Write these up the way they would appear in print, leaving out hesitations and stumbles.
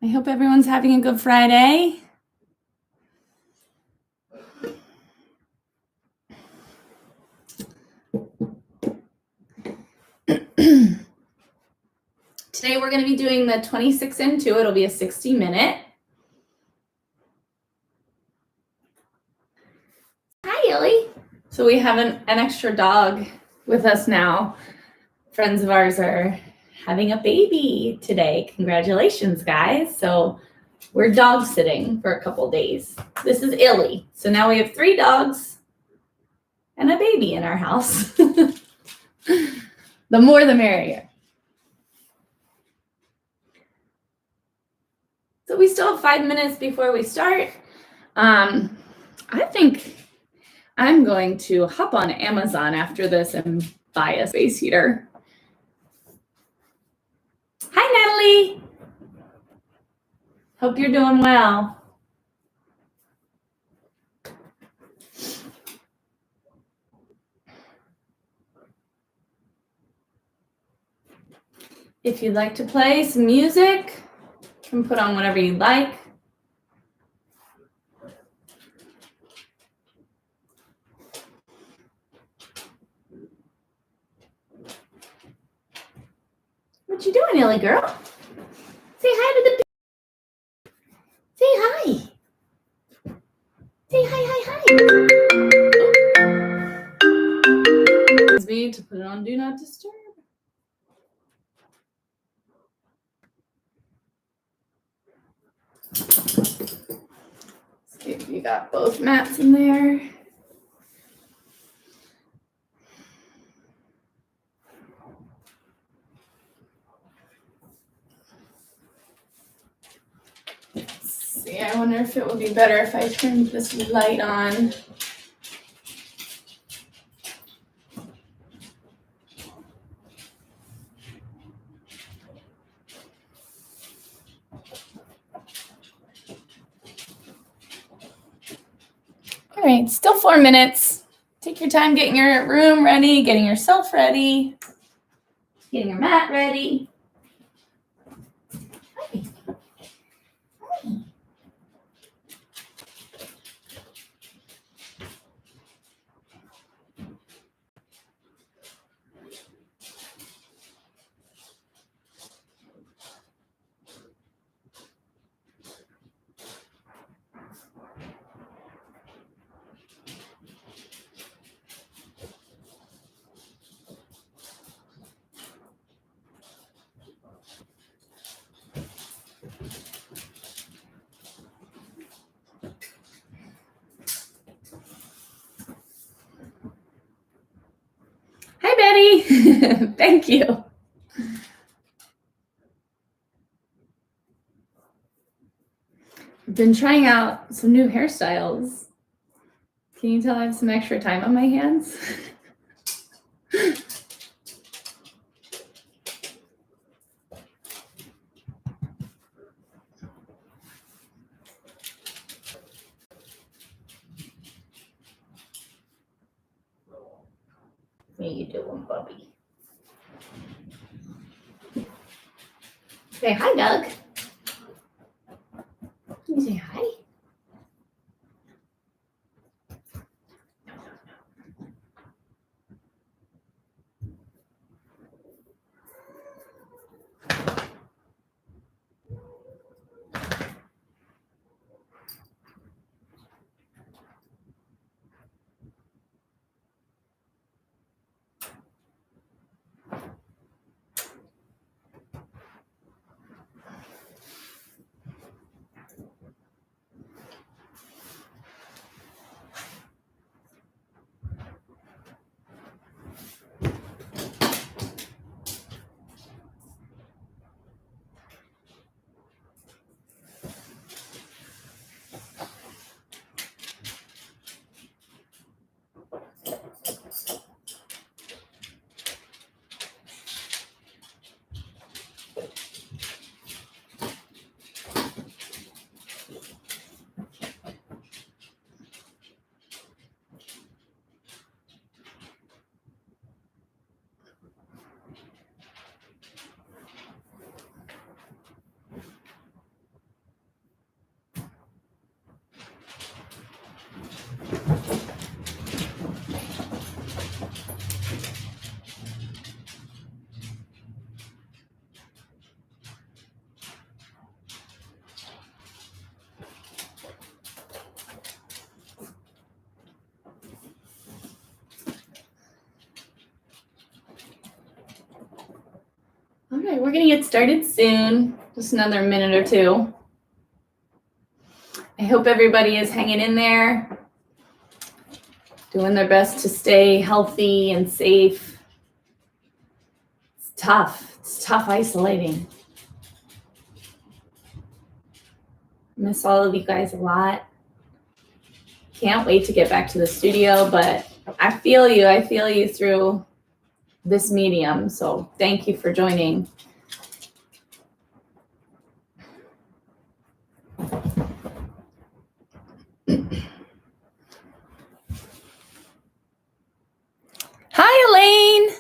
I hope everyone's having a good Friday. Today we're going to be doing the 26 and 2. It'll be a 60-minute. Hi, Illy. So we have an extra dog with us now. Friends of ours are having a baby today. Congratulations, guys. So we're dog sitting for a couple days. This is Illy. So now we have 3 dogs and a baby in our house. The more the merrier. So we still have 5 minutes before we start. I think I'm going to hop on Amazon after this and buy a space heater. Hi, Natalie. Hope you're doing well. If you'd like to play some music, you can put on whatever you'd like. What you doing, Illy girl? Say hi to the Say hi. Say hi. It's me to put it on Do Not Disturb. See if you got both mats in there. See, I wonder if it would be better if I turned this light on. All right, still 4 minutes. Take your time getting your room ready, getting yourself ready, getting your mat ready. Hi. Hi. Hi, Betty. Thank you. I've been trying out some new hairstyles. Can you tell I have some extra time on my hands? What are you doing, Bubby? Say hi, Doug. Can you say hi? Okay, we're gonna get started soon. Just another minute or two. I hope everybody is hanging in there, doing their best to stay healthy and safe. It's tough. It's tough isolating. Miss all of you guys a lot. Can't wait to get back to the studio, but I feel you. I feel you through this medium. So thank you for joining. Hi, Elaine.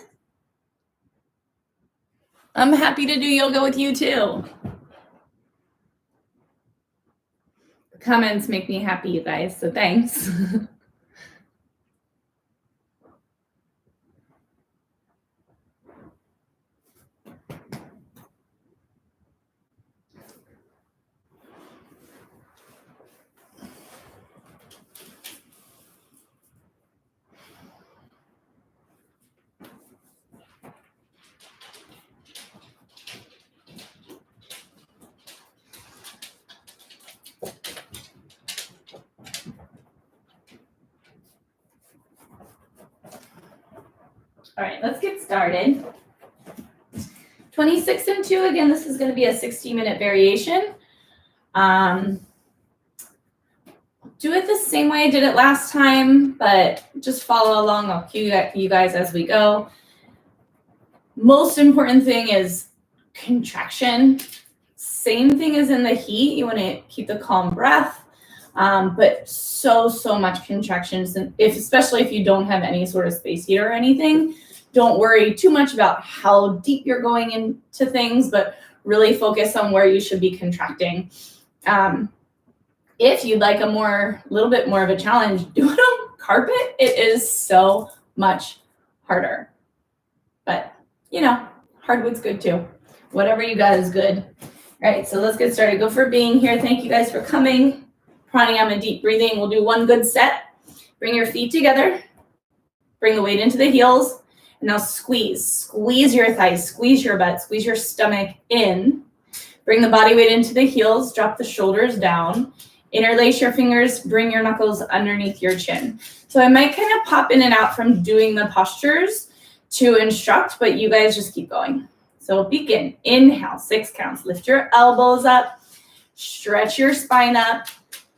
I'm happy to do yoga with you too. The comments make me happy, you guys, so thanks. All right, let's get started. 26 and 2, again, this is going to be a 60-minute variation. Do it the same way I did it last time, but just follow along. I'll cue you guys as we go. Most important thing is contraction. Same thing as in the heat. You want to keep the calm breath, but so much contractions. And especially if you don't have any sort of space heater or anything, don't worry too much about how deep you're going into things, but really focus on where you should be contracting. If you'd like a little bit more of a challenge, do it on carpet. It is so much harder, but hardwood's good too. Whatever you got is good. All right, so let's get started. Go for being here. Thank you guys for coming. Pranayama, deep breathing. We'll do one good set. Bring your feet together. Bring the weight into the heels. And now squeeze. Squeeze your thighs. Squeeze your butt. Squeeze your stomach in. Bring the body weight into the heels. Drop the shoulders down. Interlace your fingers. Bring your knuckles underneath your chin. So I might kind of pop in and out from doing the postures to instruct, but you guys just keep going. So begin. Inhale, 6 counts. Lift your elbows up. Stretch your spine up.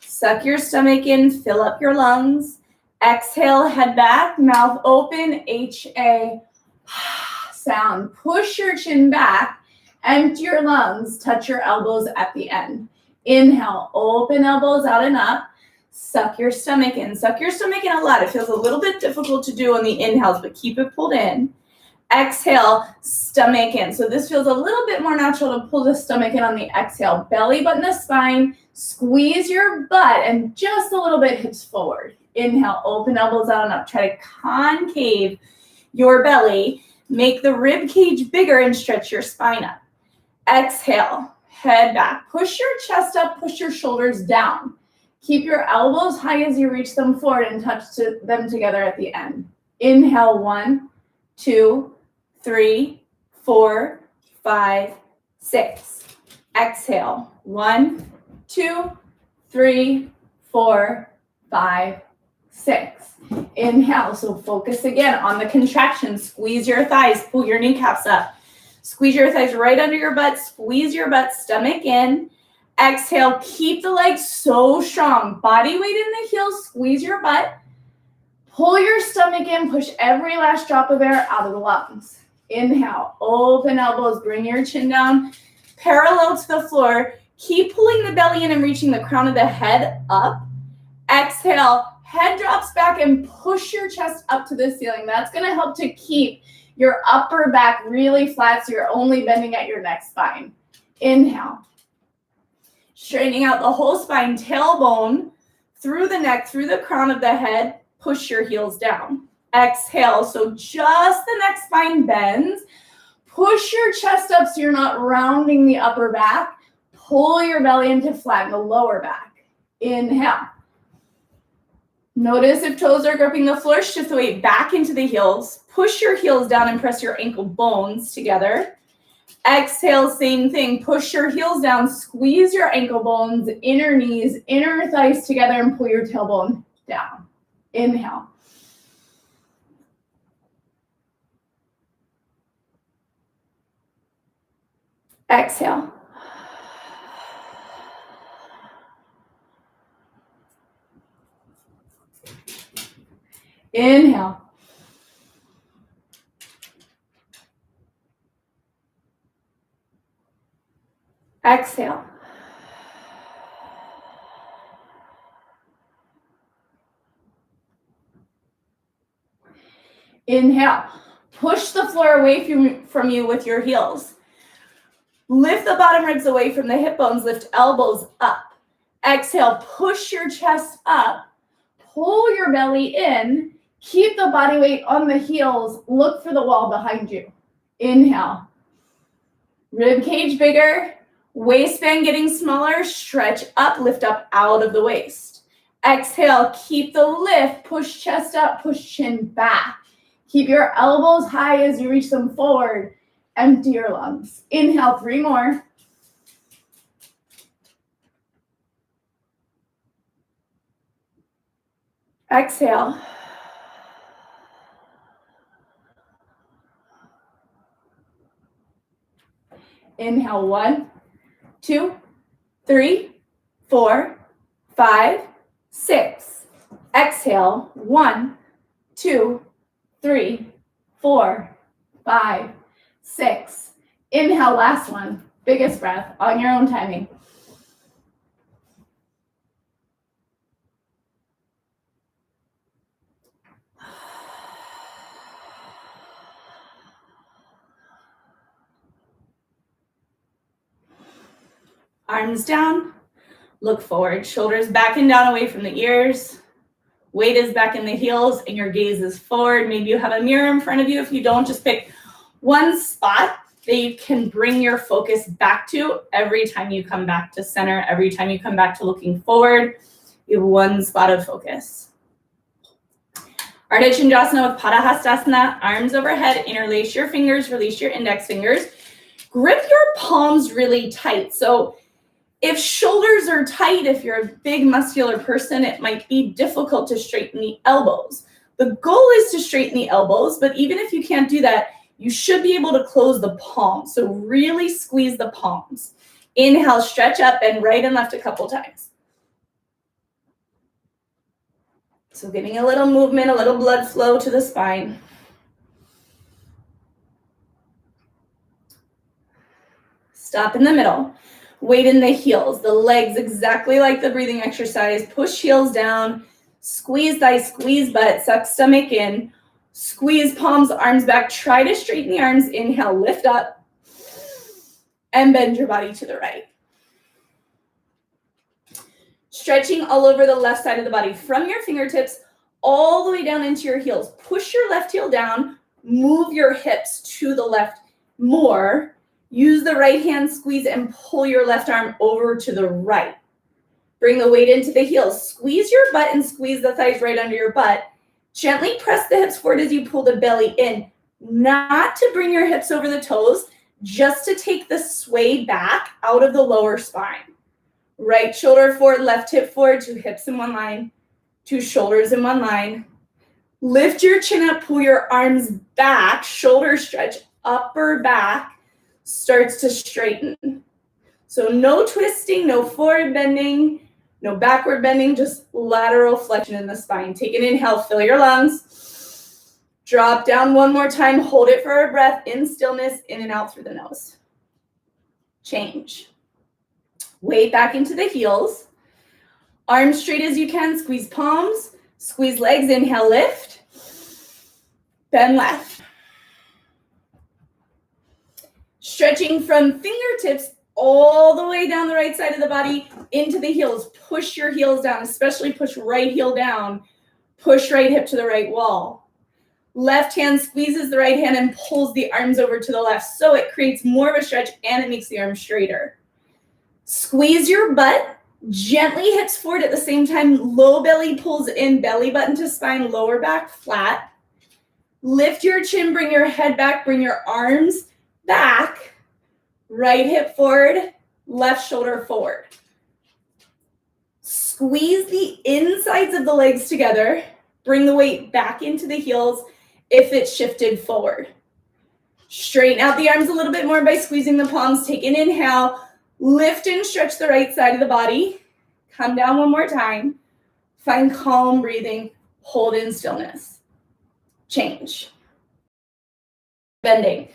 Suck your stomach in. Fill up your lungs. Exhale, head back. Mouth open. H-A sound. Push your chin back. Empty your lungs. Touch your elbows at the end. Inhale, open elbows out and up. Suck your stomach in. Suck your stomach in a lot. It feels a little bit difficult to do on the inhales, but keep it pulled in. Exhale, stomach in. So this feels a little bit more natural to pull the stomach in on the exhale. Belly button the spine. Squeeze your butt and just a little bit hips forward. Inhale, open elbows out and up. Try to concave your belly. Make the rib cage bigger and stretch your spine up. Exhale, head back. Push your chest up, push your shoulders down. Keep your elbows high as you reach them forward and touch them together at the end. Inhale, 1, 2, 3, 4, 5, 6. Exhale, 1, 2, 3, 4, 5, 6. Inhale, so focus again on the contraction. Squeeze your thighs, pull your kneecaps up. Squeeze your thighs right under your butt. Squeeze your butt, stomach in. Exhale, keep the legs so strong. Body weight in the heels, squeeze your butt. Pull your stomach in, push every last drop of air out of the lungs. Inhale, open elbows, bring your chin down, parallel to the floor. Keep pulling the belly in and reaching the crown of the head up. Exhale, head drops back and push your chest up to the ceiling. That's gonna help to keep your upper back really flat so you're only bending at your neck spine. Inhale. Straightening out the whole spine, tailbone through the neck, through the crown of the head, push your heels down. Exhale, so just the neck spine bends. Push your chest up so you're not rounding the upper back. Pull your belly in to flatten the lower back. Inhale. Notice if toes are gripping the floor, shift the weight back into the heels. Push your heels down and press your ankle bones together. Exhale, same thing. Push your heels down, squeeze your ankle bones, inner knees, inner thighs together, and pull your tailbone down. Inhale. Exhale. Inhale. Exhale. Inhale. Push the floor away from you with your heels. Lift the bottom ribs away from the hip bones. Lift elbows up. Exhale. Push your chest up. Pull your belly in. Keep the body weight on the heels. Look for the wall behind you. Inhale. Rib cage bigger. Waistband getting smaller. Stretch up. Lift up out of the waist. Exhale. Keep the lift. Push chest up. Push chin back. Keep your elbows high as you reach them forward. Empty your lungs. Inhale, 3 more. Exhale. Inhale, 1, 2, 3, 4, 5, 6. Exhale, 1, 2, 3, 4, 5, 6. Inhale, last one. Biggest breath on your own timing. Arms down, look forward, shoulders back and down away from the ears. Weight is back in the heels and your gaze is forward. Maybe you have a mirror in front of you. If you don't, just pick one spot that you can bring your focus back to every time you come back to center, every time you come back to looking forward. You have one spot of focus. Ardha Chandrasana with Padahastasana, arms overhead, interlace your fingers, release your index fingers. Grip your palms really tight. So if shoulders are tight, if you're a big muscular person, it might be difficult to straighten the elbows. The goal is to straighten the elbows, but even if you can't do that, you should be able to close the palms. So really squeeze the palms. Inhale, stretch up and right and left a couple times. So getting a little movement, a little blood flow to the spine. Stop in the middle. Weight in the heels, the legs, exactly like the breathing exercise. Push heels down, squeeze thighs, squeeze butt, suck stomach in, squeeze palms, arms back. Try to straighten the arms. Inhale, lift up, and bend your body to the right. Stretching all over the left side of the body from your fingertips all the way down into your heels. Push your left heel down, move your hips to the left more. Use the right hand squeeze and pull your left arm over to the right. Bring the weight into the heels. Squeeze your butt and squeeze the thighs right under your butt. Gently press the hips forward as you pull the belly in. Not to bring your hips over the toes, just to take the sway back out of the lower spine. Right shoulder forward, left hip forward, 2 hips in one line, 2 shoulders in one line. Lift your chin up, pull your arms back, shoulder stretch, upper back starts to straighten. So no twisting, no forward bending, no backward bending, just lateral flexion in the spine. Take an inhale, fill your lungs. Drop down one more time, hold it for a breath, in stillness, in and out through the nose. Change. Weight back into the heels. Arms straight as you can, squeeze palms, squeeze legs, inhale, lift. Bend left. Stretching from fingertips all the way down the right side of the body into the heels. Push your heels down, especially push right heel down. Push right hip to the right wall. Left hand squeezes the right hand and pulls the arms over to the left. So it creates more of a stretch and it makes the arms straighter. Squeeze your butt. Gently hips forward at the same time. Low belly pulls in, belly button to spine, lower back flat. Lift your chin, bring your head back, bring your arms back. Right hip forward, left shoulder forward. Squeeze the insides of the legs together. Bring the weight back into the heels if it's shifted forward. Straighten out the arms a little bit more by squeezing the palms. Take an inhale. Lift and stretch the right side of the body. Come down one more time. Find calm breathing. Hold in stillness. Change. Bending.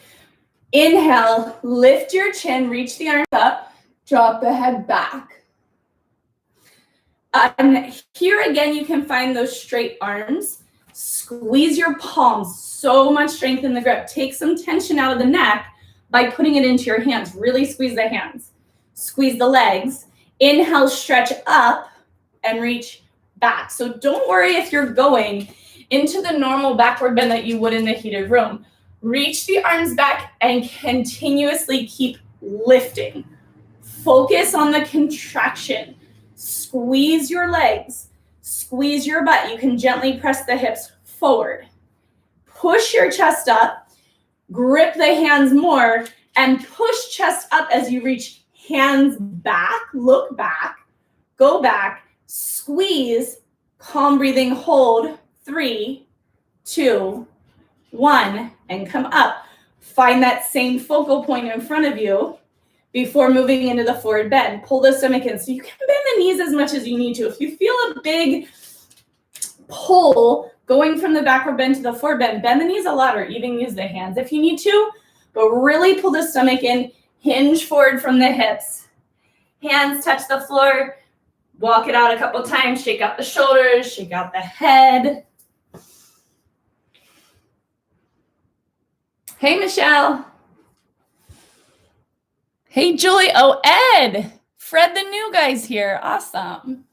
Inhale, lift your chin, reach the arms up, drop the head back. And here again, you can find those straight arms. Squeeze your palms, so much strength in the grip. Take some tension out of the neck by putting it into your hands. Really squeeze the hands. Squeeze the legs. Inhale, stretch up and reach back. So don't worry if you're going into the normal backward bend that you would in the heated room. Reach the arms back and continuously keep lifting. Focus on the contraction. Squeeze your legs. Squeeze your butt. You can gently press the hips forward. Push your chest up. Grip the hands more and push chest up as you reach hands back. Look back. Go back. Squeeze. Calm breathing. Hold. 3, 2, 1, and come up. Find that same focal point in front of you before moving into the forward bend. Pull the stomach in. So you can bend the knees as much as you need to. If you feel a big pull going from the backward bend to the forward bend the knees a lot, or even use the hands if you need to, but really pull the stomach in, hinge forward from the hips. Hands touch the floor. Walk it out a couple times. Shake out the shoulders, shake out the head. Hey, Michelle. Hey, Julie. Oh, Ed. Fred, the new guy's here. Awesome.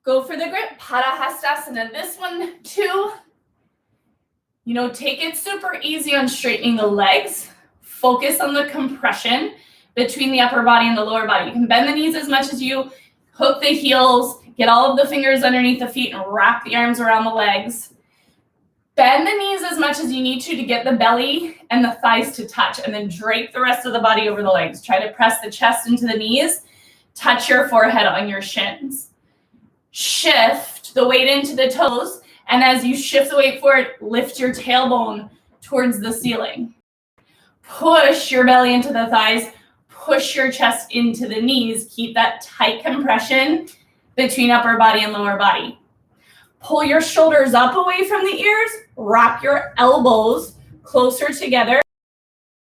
Go for the grip. Padahastasana. This one, too. Take it super easy on straightening the legs. Focus on the compression between the upper body and the lower body. You can bend the knees as much as you hook the heels. Get all of the fingers underneath the feet and wrap the arms around the legs. Bend the knees as much as you need to get the belly and the thighs to touch, and then drape the rest of the body over the legs. Try to press the chest into the knees. Touch your forehead on your shins. Shift the weight into the toes, and as you shift the weight forward, lift your tailbone towards the ceiling. Push your belly into the thighs. Push your chest into the knees. Keep that tight compression between upper body and lower body. Pull your shoulders up away from the ears. Wrap your elbows closer together.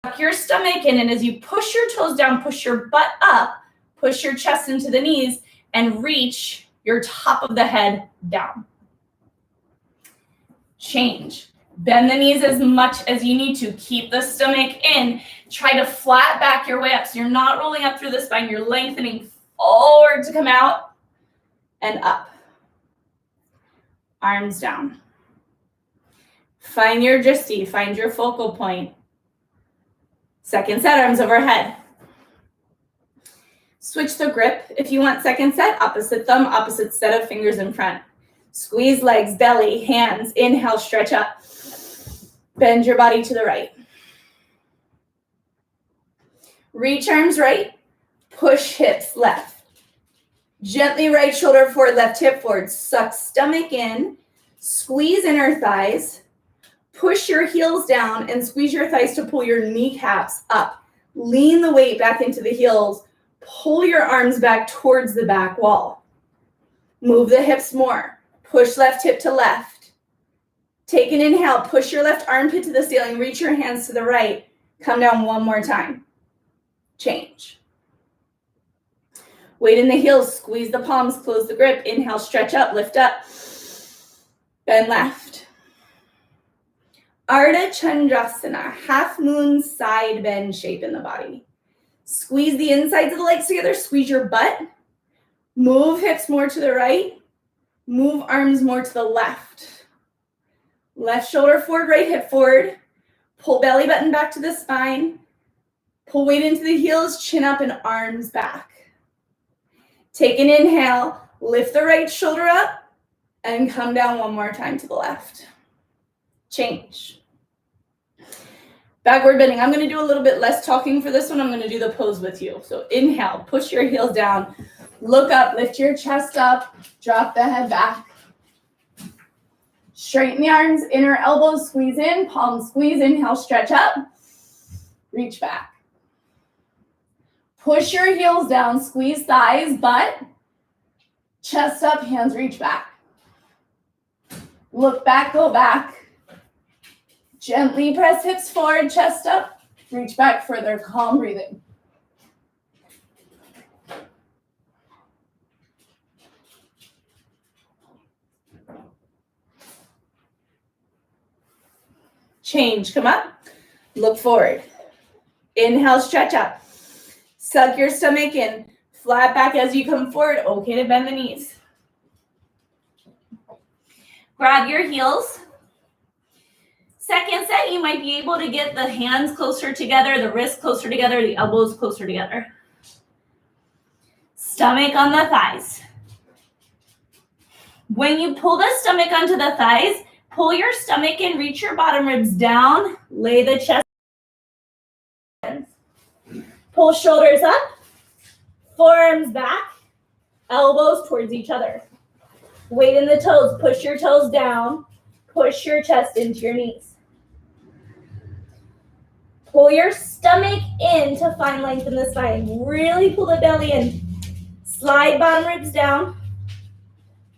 Tuck your stomach in, and as you push your toes down, push your butt up, push your chest into the knees, and reach your top of the head down. Change. Bend the knees as much as you need to. Keep the stomach in. Try to flat back your way up. So you're not rolling up through the spine. You're lengthening forward to come out and up. Arms down. Find your drishti. Find your focal point. Second set, arms overhead. Switch the grip. If you want second set, opposite thumb, opposite set of fingers in front. Squeeze legs, belly, hands. Inhale, stretch up. Bend your body to the right. Reach arms right. Push hips left. Gently right shoulder forward, left hip forward. Suck stomach in. Squeeze inner thighs. Push your heels down and squeeze your thighs to pull your kneecaps up. Lean the weight back into the heels. Pull your arms back towards the back wall. Move the hips more. Push left hip to left. Take an inhale. Push your left armpit to the ceiling. Reach your hands to the right. Come down one more time. Change. Weight in the heels. Squeeze the palms. Close the grip. Inhale, stretch up, lift up. Bend left. Ardha Chandrasana. Half moon side bend shape in the body. Squeeze the insides of the legs together. Squeeze your butt. Move hips more to the right. Move arms more to the left. Left shoulder forward, right hip forward. Pull belly button back to the spine. Pull weight into the heels, chin up and arms back. Take an inhale. Lift the right shoulder up and come down one more time to the left. Change. Backward bending. I'm going to do a little bit less talking for this one. I'm going to do the pose with you. So inhale, push your heels down, look up, lift your chest up, drop the head back. Straighten the arms, inner elbows, squeeze in, palms squeeze, inhale, stretch up, reach back. Push your heels down, squeeze thighs, butt, chest up, hands reach back. Look back, go back. Gently press hips forward, chest up, reach back further, calm breathing. Change, come up, look forward. Inhale, stretch up. Suck your stomach in, flat back as you come forward, okay to bend the knees. Grab your heels. Second set, you might be able to get the hands closer together, the wrists closer together, the elbows closer together. Stomach on the thighs. When you pull the stomach onto the thighs, pull your stomach in, reach your bottom ribs down, lay the chest. Pull shoulders up, forearms back, elbows towards each other. Weight in the toes, push your toes down, push your chest into your knees. Pull your stomach in to find length in the spine. Really pull the belly in. Slide bottom ribs down.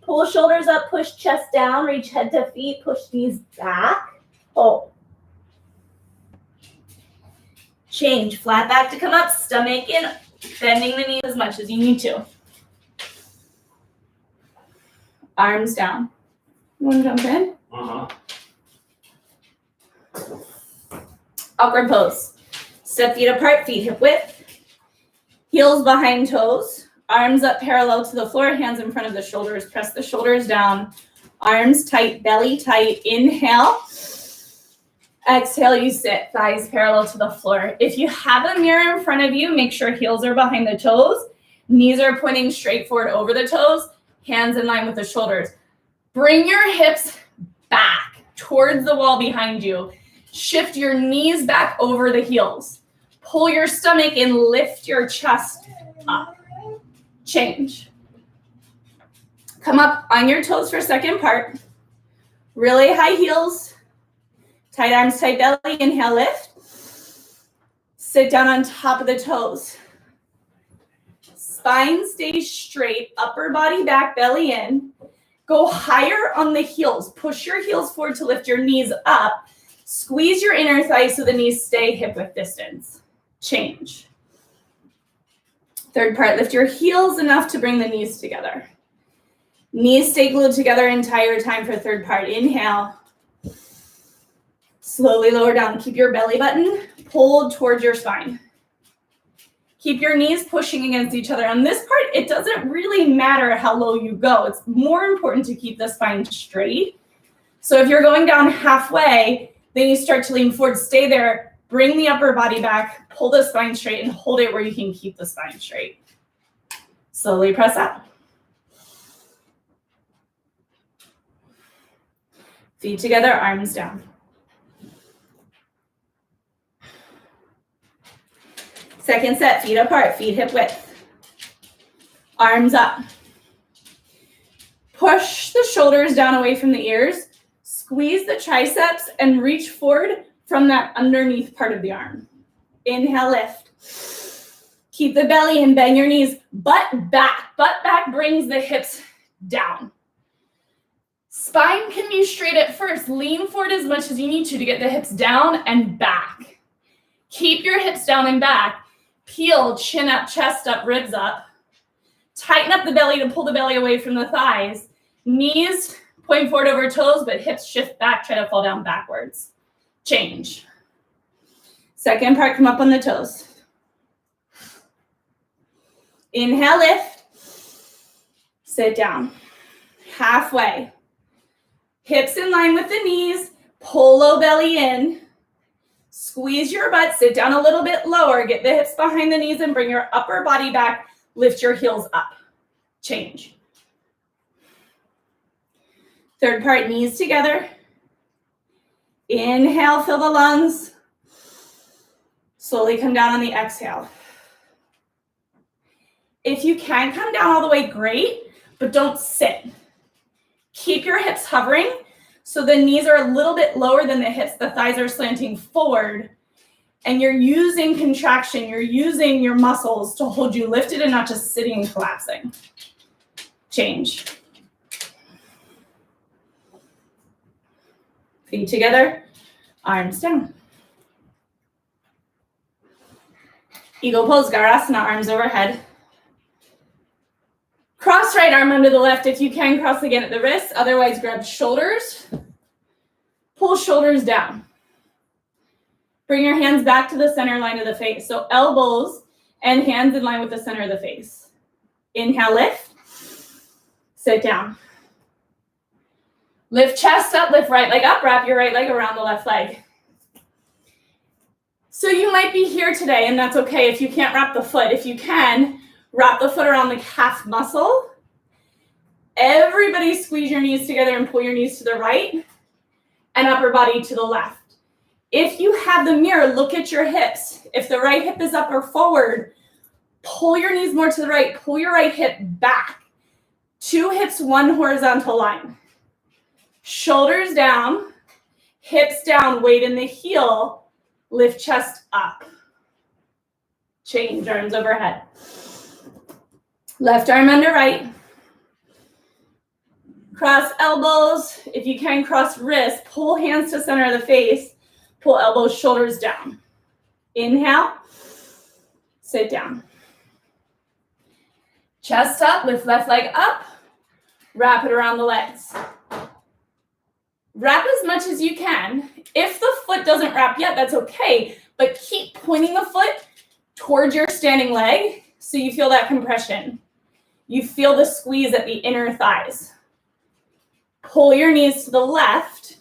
Pull shoulders up, push chest down, reach head to feet, push knees back. Hold. Change, flat back to come up, stomach in, bending the knees as much as you need to. Arms down. You want to jump in? Awkward pose. Step feet apart, feet hip width. Heels behind toes. Arms up parallel to the floor, hands in front of the shoulders. Press the shoulders down. Arms tight, belly tight. Inhale. Exhale, you sit. Thighs parallel to the floor. If you have a mirror in front of you, make sure heels are behind the toes. Knees are pointing straight forward over the toes. Hands in line with the shoulders. Bring your hips back towards the wall behind you. Shift your knees back over the heels. Pull your stomach in, lift your chest up. Change. Come up on your toes for second part. Really high heels. Tight arms, tight belly. Inhale, lift. Sit down on top of the toes. Spine stays straight, upper body back, belly in. Go higher on the heels. Push your heels forward to lift your knees up. Squeeze your inner thighs so the knees stay hip width distance. Change. Third part, lift your heels enough to bring the knees together. Knees stay glued together entire time for third part. Inhale. Slowly lower down. Keep your belly button pulled towards your spine. Keep your knees pushing against each other. On this part, it doesn't really matter how low you go. It's more important to keep the spine straight. So if you're going down halfway, then you start to lean forward, stay there, bring the upper body back, pull the spine straight, and hold it where you can keep the spine straight. Slowly press up. Feet together, arms down. Second set, feet apart, feet hip width. Arms up. Push the shoulders down away from the ears. Squeeze the triceps and reach forward from that underneath part of the arm. Inhale, lift. Keep the belly in, bend your knees, butt back. Butt back brings the hips down. Spine can be straight at first. Lean forward as much as you need to get the hips down and back. Keep your hips down and back. Peel, chin up, chest up, ribs up. Tighten up the belly to pull the belly away from the thighs. Knees point forward over toes, but hips shift back, try to fall down backwards. Change. Second part, come up on the toes. Inhale, lift. Sit down. Halfway. Hips in line with the knees. Pull low belly in. Squeeze your butt, sit down a little bit lower, get the hips behind the knees and bring your upper body back, lift your heels up. Change. Third part, knees together. Inhale, fill the lungs. Slowly come down on the exhale. If you can come down all the way, great, but don't sit. Keep your hips hovering so the knees are a little bit lower than the hips. The thighs are slanting forward. And you're using contraction. You're using your muscles to hold you lifted and not just sitting and collapsing. Change. Feet together, arms down. Eagle pose, Garasana, arms overhead. Cross right arm under the left. If you can, cross again at the wrist. Otherwise, grab shoulders. Pull shoulders down. Bring your hands back to the center line of the face. So elbows and hands in line with the center of the face. Inhale, lift. Sit down. Lift chest up, lift right leg up. Wrap your right leg around the left leg. So you might be here today, and that's okay if you can't wrap the foot. If you can, wrap the foot around the calf muscle. Everybody squeeze your knees together and pull your knees to the right and upper body to the left. If you have the mirror, look at your hips. If the right hip is up or forward, pull your knees more to the right. Pull your right hip back. 2 hips, 1 horizontal line. Shoulders down, hips down, weight in the heel, lift chest up. Change, arms overhead. Left arm under right. Cross elbows. If you can, cross wrists. Pull hands to center of the face. Pull elbows, shoulders down. Inhale. Sit down. Chest up, lift left leg up. Wrap it around the legs. Wrap as much as you can. If the foot doesn't wrap yet, that's okay. But keep pointing the foot towards your standing leg so you feel that compression. You feel the squeeze at the inner thighs. Pull your knees to the left.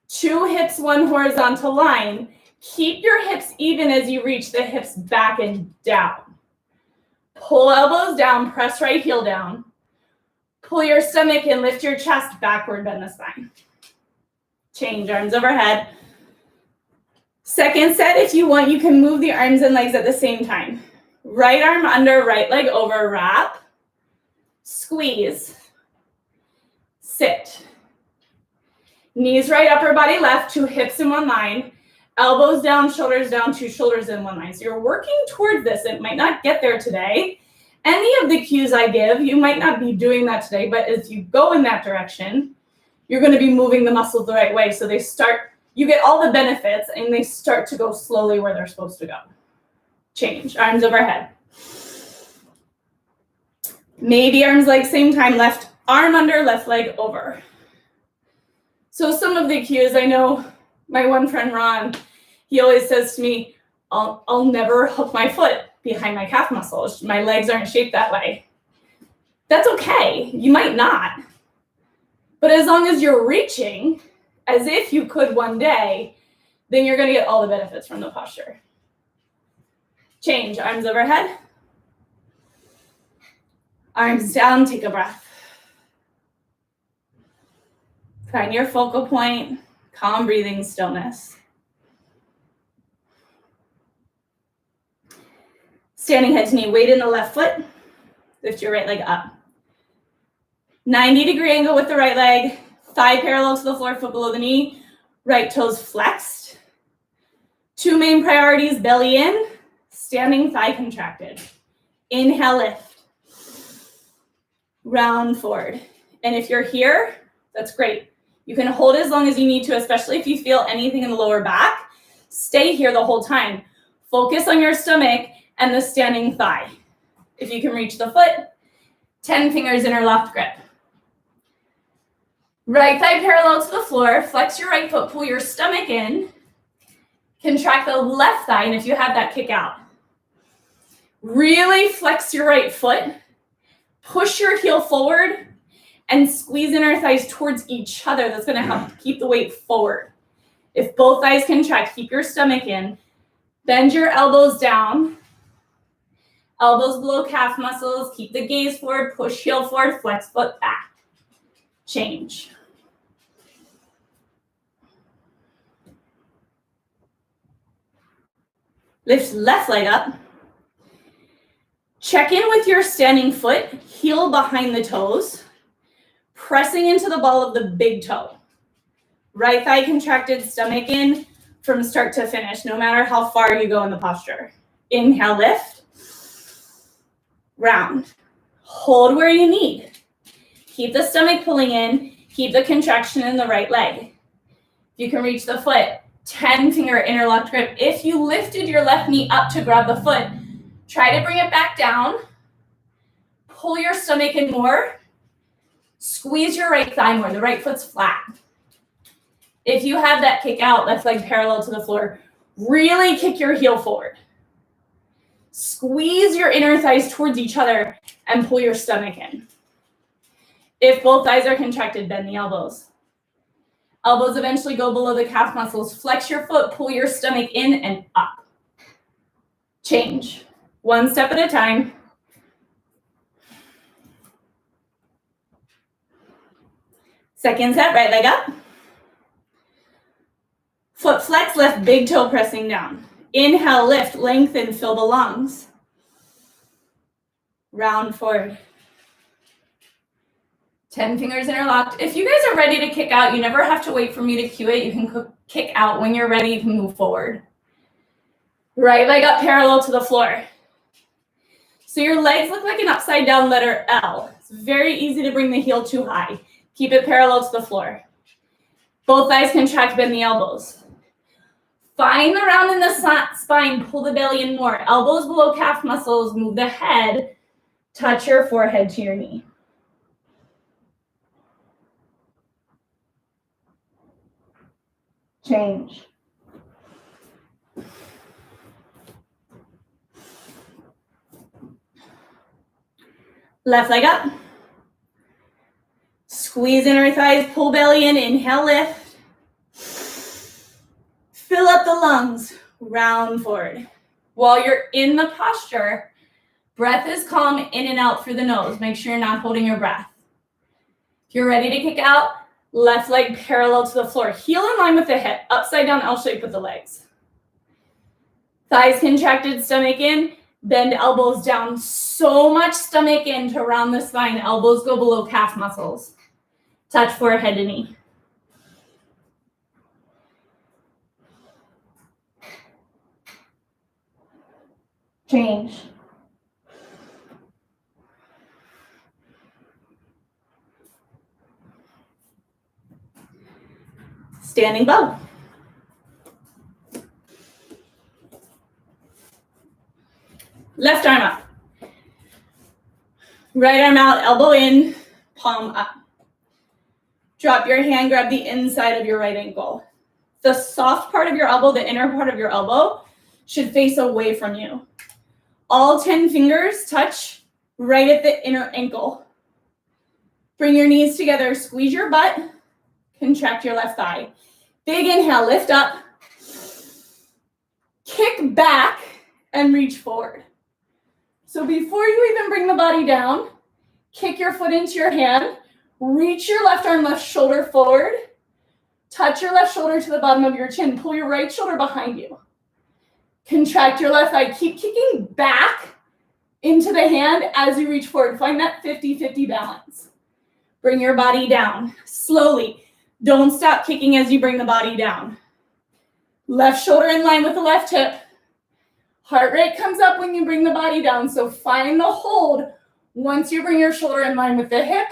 2 hips, 1 horizontal line. Keep your hips even as you reach the hips back and down. Pull elbows down, press right heel down. Pull your stomach in, lift your chest backward, bend the spine. Change, arms overhead. Second set, if you want, you can move the arms and legs at the same time. Right arm under, right leg over, wrap. Squeeze. Sit. Knees right, upper body left, 2 hips in 1 line. Elbows down, shoulders down, 2 shoulders in 1 line. So you're working towards this. It might not get there today. Any of the cues I give, you might not be doing that today, but as you go in that direction, you're going to be moving the muscles the right way. So they start, you get all the benefits and they start to go slowly where they're supposed to go. Change, arms overhead. Maybe arms legs same time, left arm under, left leg over. So some of the cues, I know my one friend Ron, he always says to me, I'll never hook my foot behind my calf muscles. My legs aren't shaped that way. That's okay. You might not. But as long as you're reaching, as if you could one day, then you're going to get all the benefits from the posture. Change, arms overhead. Arms down, take a breath. Find your focal point, calm breathing, stillness. Standing head to knee, weight in the left foot. Lift your right leg up. 90-degree angle with the right leg. Thigh parallel to the floor, foot below the knee. Right toes flexed. 2 main priorities, belly in, standing thigh contracted. Inhale, lift. Round forward. And if you're here, that's great. You can hold as long as you need to, especially if you feel anything in the lower back. Stay here the whole time. Focus on your stomach and the standing thigh. If you can reach the foot, 10 fingers interlocked grip. Right thigh parallel to the floor. Flex your right foot, pull your stomach in. Contract the left thigh, and if you have that, kick out. Really flex your right foot. Push your heel forward and squeeze inner thighs towards each other. That's going to help keep the weight forward. If both thighs contract, keep your stomach in. Bend your elbows down. Elbows below calf muscles. Keep the gaze forward. Push heel forward. Flex foot back. Change. Lift left leg up. Check in with your standing foot, heel behind the toes, pressing into the ball of the big toe. Right thigh contracted, stomach in from start to finish, no matter how far you go in the posture. Inhale, lift. Round. Hold where you need. Keep the stomach pulling in. Keep the contraction in the right leg. You can reach the foot. 10-finger interlocked grip. If you lifted your left knee up to grab the foot, try to bring it back down. Pull your stomach in more. Squeeze your right thigh more. The right foot's flat. If you have that kick out, left leg parallel to the floor, really kick your heel forward. Squeeze your inner thighs towards each other and pull your stomach in. If both thighs are contracted, bend the elbows. Elbows eventually go below the calf muscles. Flex your foot, pull your stomach in and up. Change. One step at a time. Second set, right leg up. Foot flex, left big toe pressing down. Inhale, lift, lengthen, fill the lungs. Round forward. 10 fingers interlocked. If you guys are ready to kick out, you never have to wait for me to cue it. You can kick out. When you're ready, you can move forward. Right leg up parallel to the floor. So your legs look like an upside down letter L. It's very easy to bring the heel too high. Keep it parallel to the floor. Both thighs contract, bend the elbows. Find the round in the spine, pull the belly in more. Elbows below calf muscles, move the head. Touch your forehead to your knee. Change. Left leg up. Squeeze inner thighs, pull belly in, inhale, lift. Fill up the lungs, round forward. While you're in the posture, breath is calm in and out through the nose. Make sure you're not holding your breath. If you're ready to kick out, left leg parallel to the floor. Heel in line with the hip, upside down L shape with the legs. Thighs contracted, stomach in, bend elbows down. So much stomach in to round the spine. Elbows go below calf muscles. Touch forehead to knee. Change. Standing bow. Left arm up. Right arm out, elbow in, palm up. Drop your hand, grab the inside of your right ankle. The soft part of your elbow, the inner part of your elbow, should face away from you. All 10 fingers touch right at the inner ankle. Bring your knees together, squeeze your butt, contract your left thigh. Big inhale, lift up. Kick back and reach forward. So before you even bring the body down, kick your foot into your hand, reach your left arm, left shoulder forward, touch your left shoulder to the bottom of your chin, pull your right shoulder behind you. Contract your left thigh, keep kicking back into the hand as you reach forward. Find that 50-50 balance. Bring your body down slowly. Don't stop kicking as you bring the body down. Left shoulder in line with the left hip. Heart rate comes up when you bring the body down, so find the hold once you bring your shoulder in line with the hip.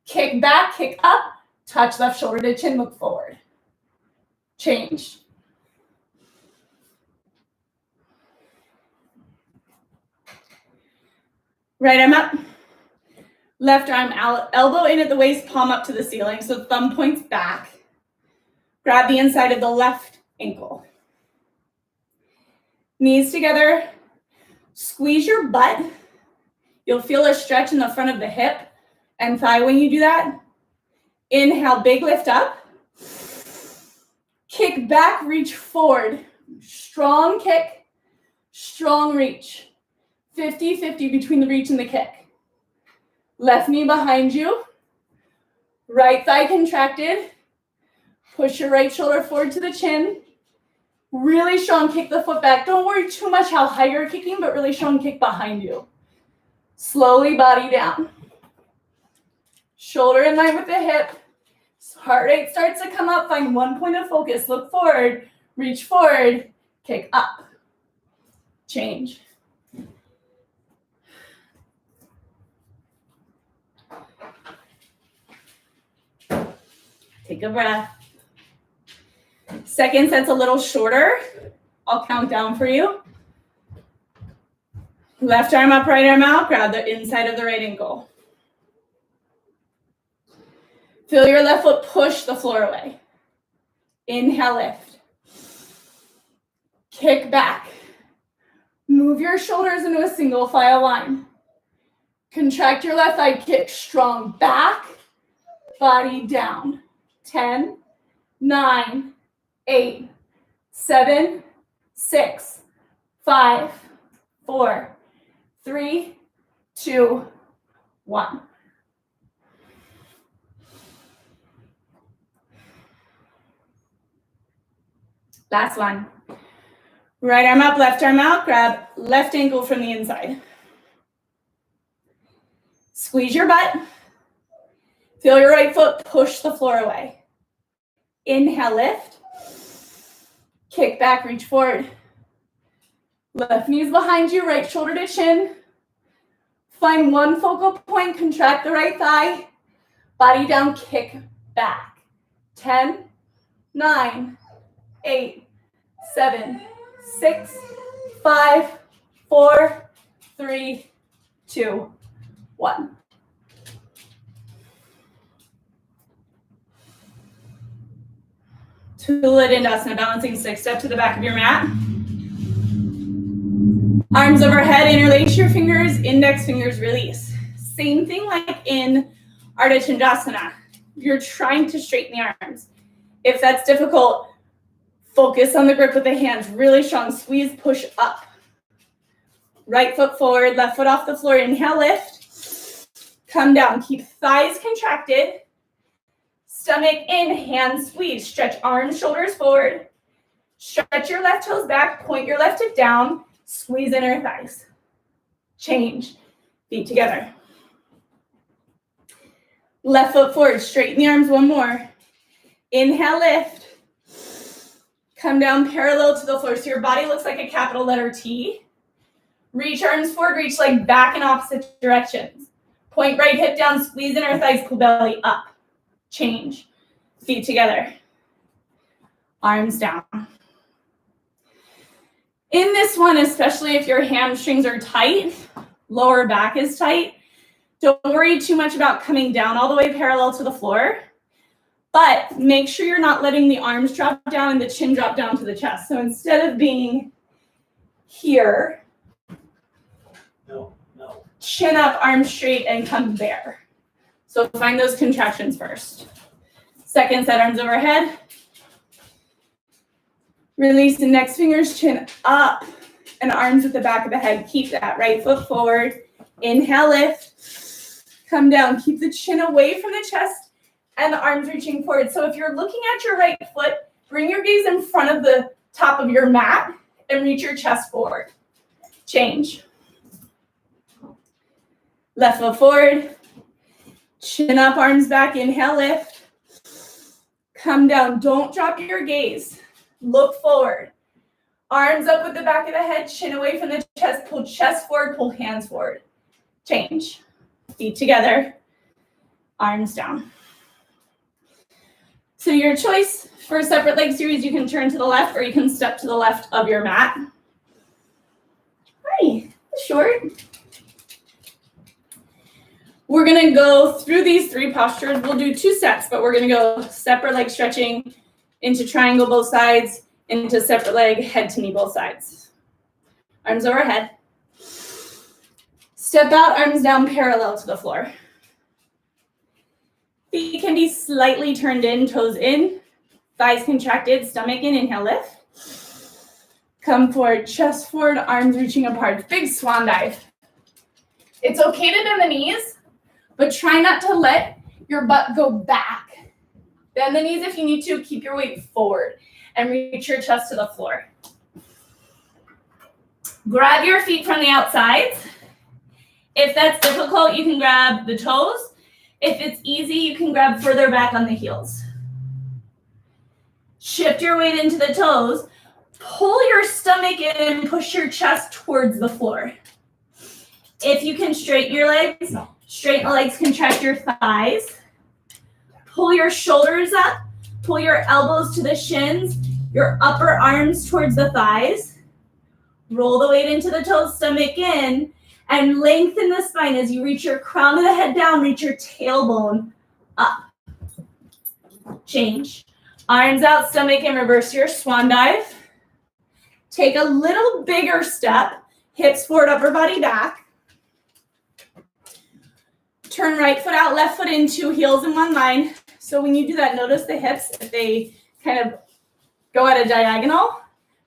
Kick back, kick up, touch left shoulder to chin, look forward. Change. Right arm up. Left arm out, elbow in at the waist, palm up to the ceiling, so thumb points back. Grab the inside of the left ankle. Knees together, squeeze your butt. You'll feel a stretch in the front of the hip and thigh when you do that. Inhale, big lift up. Kick back, reach forward. Strong kick, strong reach. 50-50 between the reach and the kick. Left knee behind you. Right thigh contracted. Push your right shoulder forward to the chin. Really strong kick the foot back. Don't worry too much how high you're kicking, but really strong kick behind you. Slowly body down. Shoulder in line with the hip. Heart rate starts to come up. Find one point of focus. Look forward. Reach forward. Kick up. Change. Take a breath. Second set's a little shorter. I'll count down for you. Left arm up, right arm out. Grab the inside of the right ankle. Feel your left foot push the floor away. Inhale, lift. Kick back. Move your shoulders into a single file line. Contract your left thigh, kick strong back, body down. 10, 9, 8, 7, 6, 5, 4, 3, 2, 1. Last one. Right arm up, left arm out. Grab left ankle from the inside. Squeeze your butt. Feel your right foot push the floor away. Inhale, lift. Kick back, reach forward. Left knee's behind you, right shoulder to chin. Find one focal point, contract the right thigh. Body down, kick back. 10, 9, 8, 7, 6, 5, 4, 3, 2, 1. Tula-Dandasana, balancing stick. Step to the back of your mat. Arms overhead, interlace your fingers, index fingers release. Same thing like in Ardha Chandrasana. You're trying to straighten the arms. If that's difficult, focus on the grip with the hands. Really strong squeeze, push up. Right foot forward, left foot off the floor. Inhale, lift. Come down, keep thighs contracted. Stomach in, hands squeeze. Stretch arms, shoulders forward. Stretch your left toes back, point your left hip down. Squeeze inner thighs. Change. Feet together. Left foot forward. Straighten the arms one more. Inhale, lift. Come down parallel to the floor. So your body looks like a capital letter T. Reach arms forward. Reach leg back in opposite directions. Point right hip down. Squeeze inner thighs. Pull belly up. Change. Feet together. Arms down. In this one, especially if your hamstrings are tight, lower back is tight, don't worry too much about coming down all the way parallel to the floor, but make sure you're not letting the arms drop down and the chin drop down to the chest. So instead of being here, chin up, arms straight, and come bare. So find those contractions first. Second set, arms overhead. Release the next fingers, chin up, and arms at the back of the head. Keep that. Right foot forward. Inhale, lift. Come down. Keep the chin away from the chest and the arms reaching forward. So if you're looking at your right foot, bring your gaze in front of the top of your mat and reach your chest forward. Change. Left foot forward. Chin up, arms back. Inhale, lift. Come down. Don't drop your gaze. Look forward. Arms up with the back of the head, chin away from the chest. Pull chest forward, pull hands forward. Change. Feet together. Arms down. So your choice for a separate leg series, you can turn to the left or you can step to the left of your mat. Hi, short. We're going to go through these three postures. We'll do 2 sets, but we're going to go separate leg stretching, into triangle both sides, into separate leg, head to knee both sides. Arms overhead. Step out, arms down parallel to the floor. Feet can be slightly turned in, toes in, thighs contracted, stomach in, inhale, lift. Come forward, chest forward, arms reaching apart. Big swan dive. It's okay to bend the knees, but try not to let your butt go back. Bend the knees if you need to, keep your weight forward. and reach your chest to the floor. Grab your feet from the outsides. If that's difficult, you can grab the toes. If it's easy, you can grab further back on the heels. Shift your weight into the toes. Pull your stomach in and push your chest towards the floor. If you can straighten your legs, straighten the legs, contract your thighs. Pull your shoulders up. Pull your elbows to the shins, your upper arms towards the thighs. Roll the weight into the toes, stomach in, and lengthen the spine as you reach your crown of the head down, reach your tailbone up. Change. Arms out, stomach in, reverse your swan dive. Take a little bigger step, hips forward, upper body back. Turn right foot out, left foot into, heels in one line. So when you do that, notice the hips, if they kind of go at a diagonal.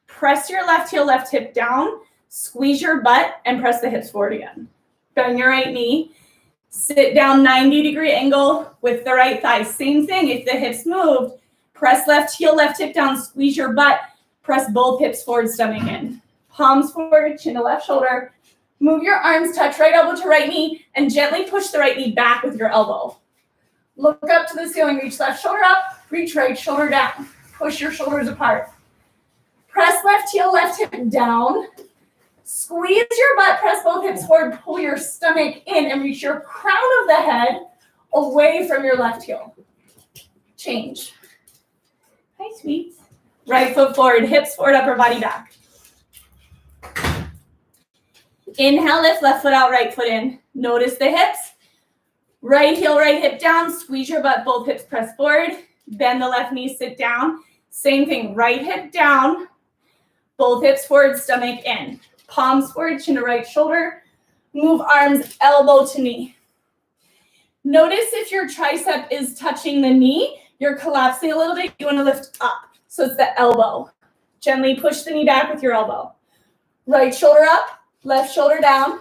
Press your left heel, left hip down, squeeze your butt, and press the hips forward again. Bend your right knee. Sit down 90-degree angle with the right thigh. Same thing, if the hips moved, press left heel, left hip down, squeeze your butt, press both hips forward, stomach in. Palms forward, chin to left shoulder. Move your arms, touch right elbow to right knee, and gently push the right knee back with your elbow. Look up to the ceiling, reach left shoulder up, reach right shoulder down. Push your shoulders apart. Press left heel, left hip down. Squeeze your butt, press both hips forward, pull your stomach in, and reach your crown of the head away from your left heel. Change. Hi, sweets. Right foot forward, hips forward, upper body back. Inhale, lift, left foot out, right foot in. Notice the hips. Right heel, right hip down. Squeeze your butt, both hips press forward. Bend the left knee, sit down. Same thing, right hip down. Both hips forward, stomach in. Palms forward, chin to right shoulder. Move arms, elbow to knee. Notice if your tricep is touching the knee, you're collapsing a little bit. You want to lift up. So it's the elbow. Gently push the knee back with your elbow. Right shoulder up, left shoulder down.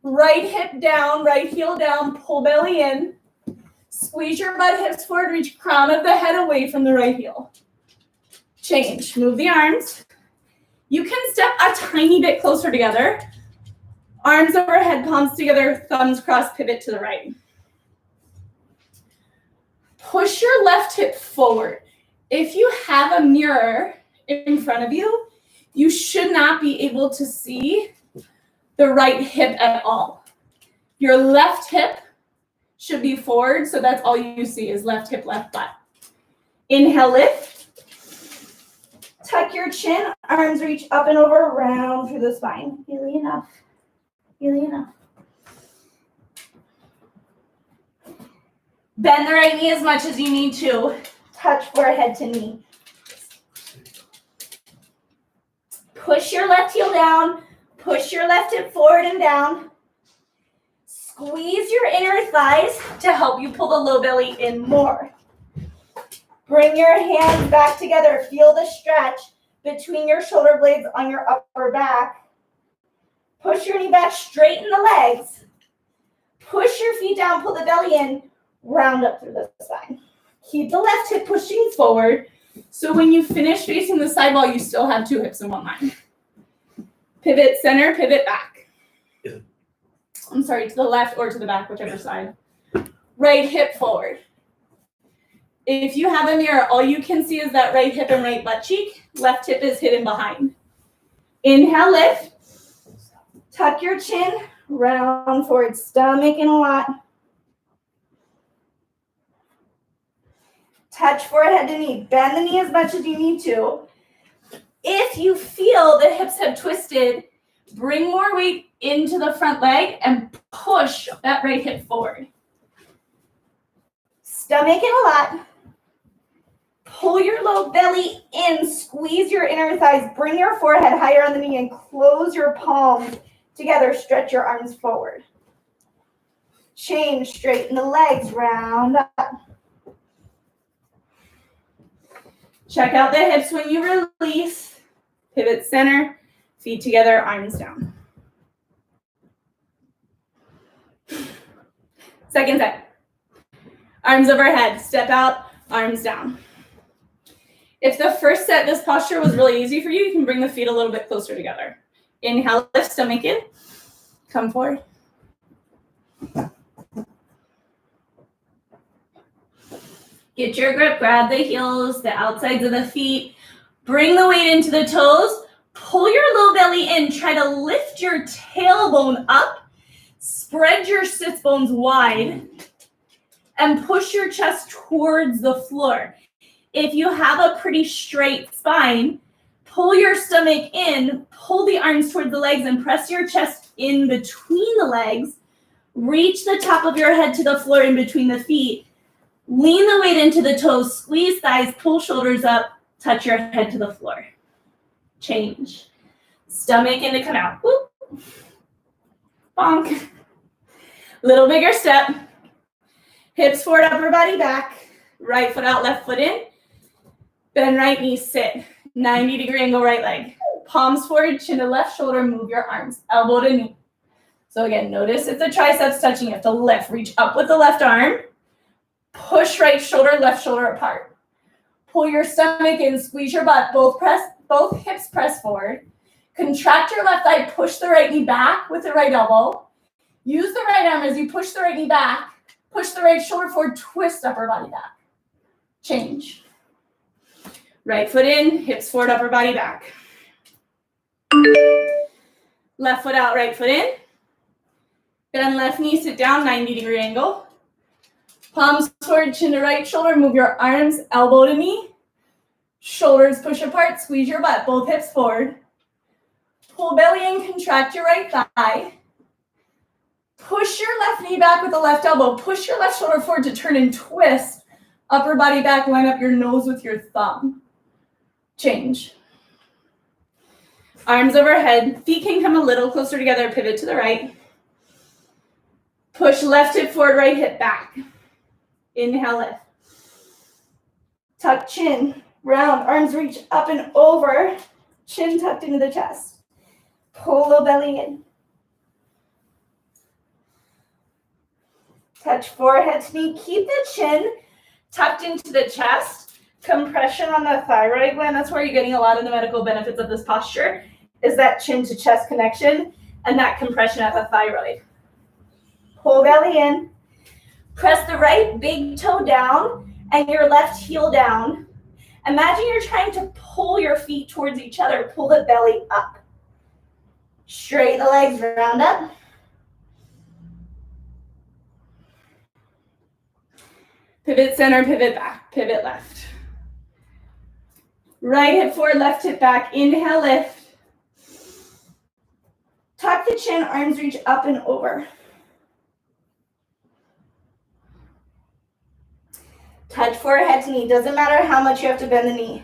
Right hip down, right heel down, pull belly in. Squeeze your butt, hips forward, reach crown of the head away from the right heel. Change. Move the arms. You can step a tiny bit closer together. Arms overhead, palms together, thumbs crossed, pivot to the right. Push your left hip forward. If you have a mirror in front of you, you should not be able to see the right hip at all. Your left hip should be forward, so that's all you see is left hip, left butt. Inhale, lift. Tuck your chin, arms reach up and over, round through the spine. Really enough. Really enough. Bend the right knee as much as you need to. Touch forehead to knee. Push your left heel down. Push your left hip forward and down. Squeeze your inner thighs to help you pull the low belly in more. Bring your hands back together. Feel the stretch between your shoulder blades on your upper back. Push your knee back, straighten the legs. Push your feet down, pull the belly in, round up through the spine. Keep the left hip pushing forward, so when you finish facing the side wall, you still have two hips in one line. Pivot center, pivot back. I'm sorry, to the left or to the back, whichever side. Right hip forward. If you have a mirror, all you can see is that right hip and right butt cheek. Left hip is hidden behind. Inhale, lift. Tuck your chin, round forward, stomach in a lot. Touch forehead to knee. Bend the knee as much as you need to. If you feel the hips have twisted, bring more weight into the front leg and push that right hip forward. Stomach in a lot. Pull your low belly in. Squeeze your inner thighs. Bring your forehead higher on the knee and close your palms together. Stretch your arms forward. Change. Straighten the legs. Round up. Check out the hips when you release. Pivot center. Feet together. Arms down. Second set. Arms overhead. Step out. Arms down. If the first set, this posture was really easy for you, you can bring the feet a little bit closer together. Inhale, lift stomach in. Come forward. Get your grip, grab the heels, the outsides of the feet. Bring the weight into the toes. Pull your low belly in. Try to lift your tailbone up. Spread your sits bones wide. And push your chest towards the floor. If you have a pretty straight spine, pull your stomach in, pull the arms towards the legs, and press your chest in between the legs. Reach the top of your head to the floor in between the feet. Lean the weight into the toes, squeeze thighs, pull shoulders up, touch your head to the floor. Change. Stomach in to come out. Whoop. Bonk. Little bigger step. Hips forward, upper body back. Right foot out, left foot in. Bend right knee, sit. 90-degree angle right leg. Palms forward, chin to left shoulder, move your arms. Elbow to knee. So again, notice if the triceps touching, you have to lift. Reach up with the left arm. Push right shoulder, left shoulder apart. Pull your stomach in, squeeze your butt. Both hips press forward. Contract your left thigh, push the right knee back with the right elbow. Use the right arm as you push the right knee back. Push the right shoulder forward, twist upper body back. Change. Right foot in, hips forward, upper body back. Left foot out, right foot in. Bend left knee, sit down, 90-degree angle. Palms forward, chin to right shoulder, move your arms, elbow to knee. Shoulders push apart, squeeze your butt, both hips forward. Pull belly in, contract your right thigh. Push your left knee back with the left elbow. Push your left shoulder forward to turn and twist. Upper body back, line up your nose with your thumb. Change. Arms overhead. Feet can come a little closer together. Pivot to the right. Push left hip forward, right hip back. Inhale, lift. Tuck chin. Round. Arms reach up and over. Chin tucked into the chest. Pull the belly in. Touch forehead to knee. Keep the chin tucked into the chest. Compression on the thyroid gland. That's where you're getting a lot of the medical benefits of this posture, is that chin to chest connection and that compression at the thyroid. Pull belly in. Press the right big toe down and your left heel down. Imagine you're trying to pull your feet towards each other. Pull the belly up. Straighten the legs, round up. Pivot center, pivot back, pivot left. Right hip forward, left hip back. Inhale, lift. Tuck the chin, arms reach up and over. Touch forehead to knee. Doesn't matter how much you have to bend the knee.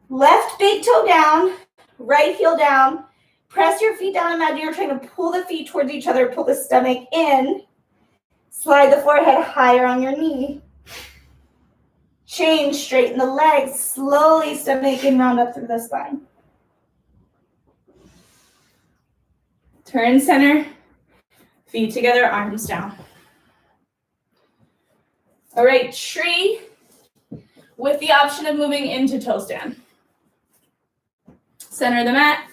Left big toe down, right heel down. Press your feet down. Imagine you're trying to pull the feet towards each other. Pull the stomach in. Slide the forehead higher on your knee. Change, straighten the legs. Slowly stomach in, round up through the spine. Turn center. Feet together, arms down. All right, tree with the option of moving into toe stand. Center the mat.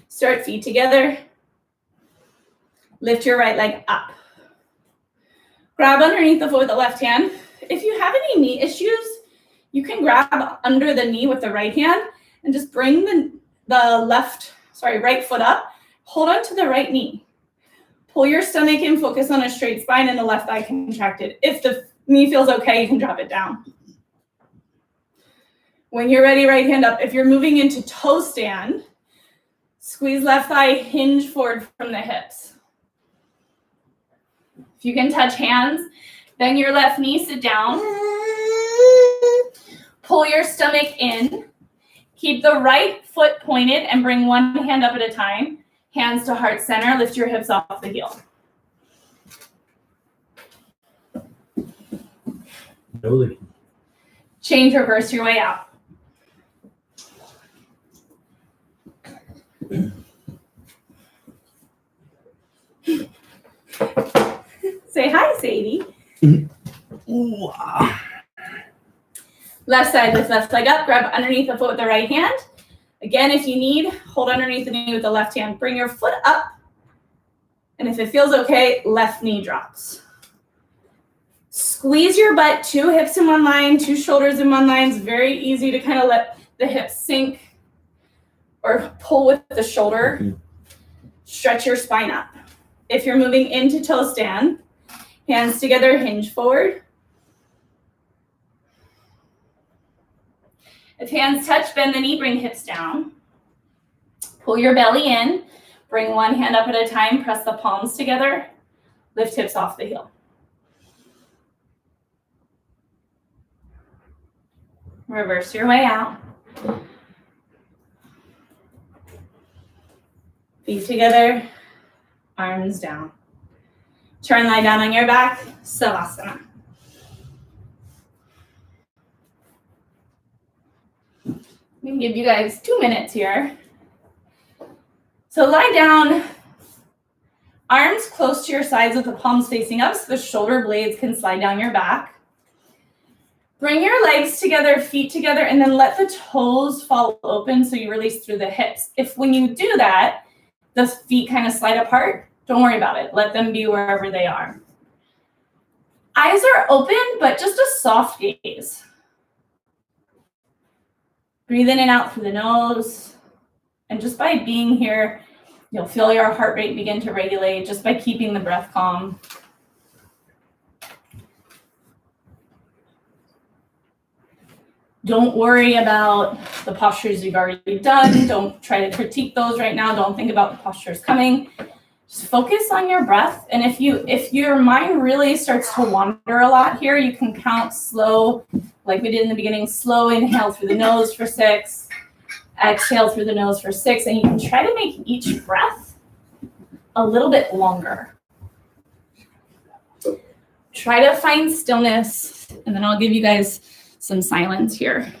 Start feet together. Lift your right leg up. Grab underneath the foot with the left hand. If you have any knee issues, you can grab under the knee with the right hand and just bring the right foot up. Hold on to the right knee. Pull your stomach in, focus on a straight spine and the left thigh contracted. If the knee feels okay, you can drop it down. When you're ready, right hand up. If you're moving into toe stand, squeeze left thigh, hinge forward from the hips. If you can touch hands, bend your left knee, sit down. Pull your stomach in. Keep the right foot pointed and bring one hand up at a time. Hands to heart center. Lift your hips off the heel. Totally. Change, reverse your way out. Say hi, Sadie. Wow. Left side, lift left leg up, grab underneath the foot with the right hand. Again, if you need, hold underneath the knee with the left hand. Bring your foot up. And if it feels okay, left knee drops. Squeeze your butt, 2 hips in one line, 2 shoulders in one line. It's very easy to kind of let the hips sink or pull with the shoulder. Stretch your spine up. If you're moving into toe stand, hands together, hinge forward. If hands touch, bend the knee, bring hips down. Pull your belly in. Bring one hand up at a time, press the palms together. Lift hips off the heel. Reverse your way out. Feet together, arms down. Turn, lie down on your back, Savasana. I'm gonna give you guys 2 minutes here. So lie down, arms close to your sides with the palms facing up so the shoulder blades can slide down your back. Bring your legs together, feet together, and then let the toes fall open so you release through the hips. If when you do that, the feet kind of slide apart, don't worry about it. Let them be wherever they are. Eyes are open, but just a soft gaze. Breathe in and out through the nose. And just by being here, you'll feel your heart rate begin to regulate just by keeping the breath calm. Don't worry about the postures you've already done. Don't try to critique those right now. Don't think about the postures coming. Just focus on your breath. And if your mind really starts to wander a lot here, you can count slow, like we did in the beginning. Slow inhale through the nose for 6. Exhale through the nose for 6. And you can try to make each breath a little bit longer. Try to find stillness. And then I'll give you guys some silence here.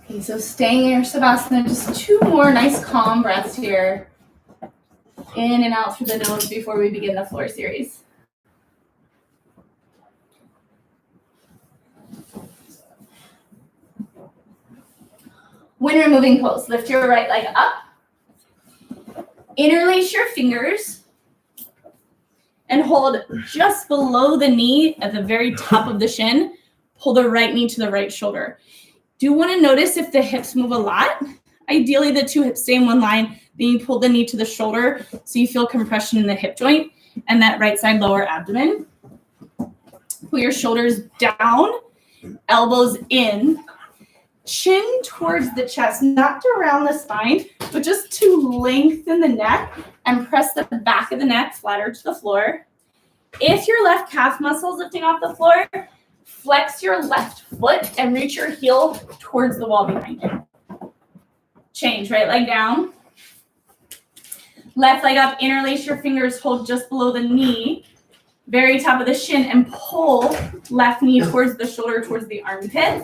Okay, so staying in your Savasana, just 2 more nice calm breaths here. In and out through the nose before we begin the floor series. When removing pose, lift your right leg up. Interlace your fingers and hold just below the knee at the very top of the shin. Pull the right knee to the right shoulder. Do want to notice if the hips move a lot. Ideally, the 2 hips stay in one line. Then you pull the knee to the shoulder so you feel compression in the hip joint and that right side lower abdomen. Pull your shoulders down, elbows in, chin towards the chest, not around the spine, but just to lengthen the neck and press the back of the neck flatter to the floor. If your left calf muscle is lifting off the floor, flex your left foot and reach your heel towards the wall behind you. Change, right leg down. Left leg up, interlace your fingers, hold just below the knee, very top of the shin, and pull left knee towards the shoulder, towards the armpit.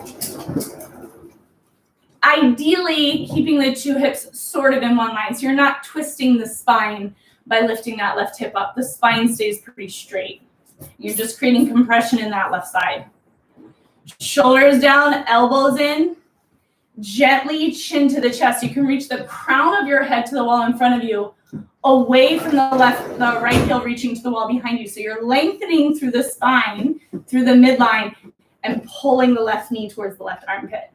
Ideally, keeping the 2 hips sort of in one line, so you're not twisting the spine by lifting that left hip up. The spine stays pretty straight. You're just creating compression in that left side. Shoulders down, elbows in. Gently chin to the chest. You can reach the crown of your head to the wall in front of you, away from the right heel reaching to the wall behind you. So you're lengthening through the spine, through the midline, and pulling the left knee towards the left armpit.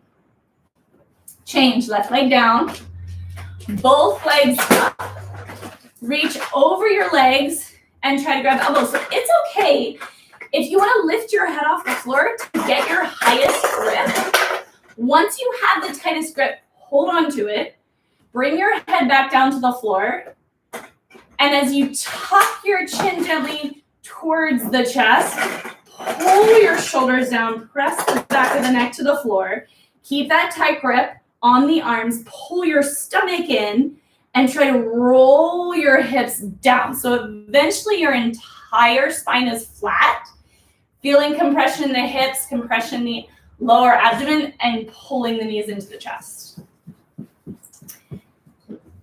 Change, left leg down, both legs up. Reach over your legs and try to grab elbows. So it's okay if you want to lift your head off the floor to get your highest grip. Once you have the tightest grip, hold on to it. Bring your head back down to the floor. And as you tuck your chin gently towards the chest, pull your shoulders down, press the back of the neck to the floor. Keep that tight grip on the arms, pull your stomach in, and try to roll your hips down. So eventually your entire spine is flat, feeling compression in the hips, compression in the lower abdomen, and pulling the knees into the chest.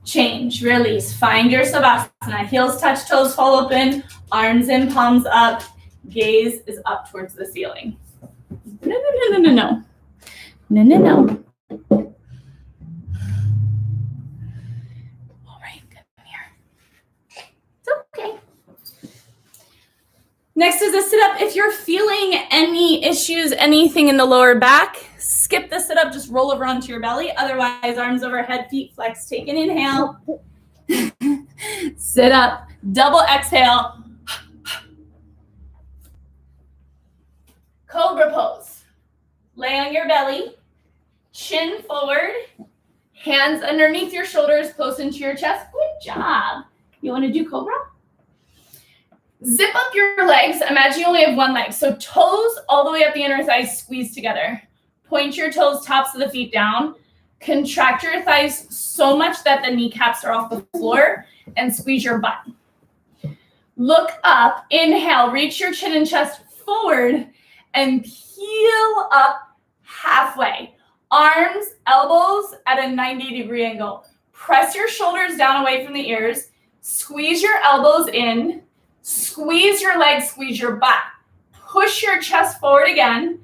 Change, release, find your savasana. Heels touch, toes fall open, arms in, palms up, gaze is up towards the ceiling. No, no, no, no, no, no. No, no, no. All right, come here. It's okay. Next is a sit-up. If you're feeling any issues, anything in the lower back, skip the sit-up, just roll over onto your belly. Otherwise, arms overhead, feet flex. Take an inhale. Sit up, double exhale. Cobra pose. Lay on your belly, chin forward, hands underneath your shoulders, close into your chest. Good job. You want to do cobra? Zip up your legs. Imagine you only have one leg. So toes all the way up the inner thighs, squeeze together. Point your toes, tops of the feet down. Contract your thighs so much that the kneecaps are off the floor and squeeze your butt. Look up, inhale, reach your chin and chest forward and peel up halfway. Arms, elbows at a 90-degree angle. Press your shoulders down away from the ears. Squeeze your elbows in. Squeeze your legs, squeeze your butt. Push your chest forward again.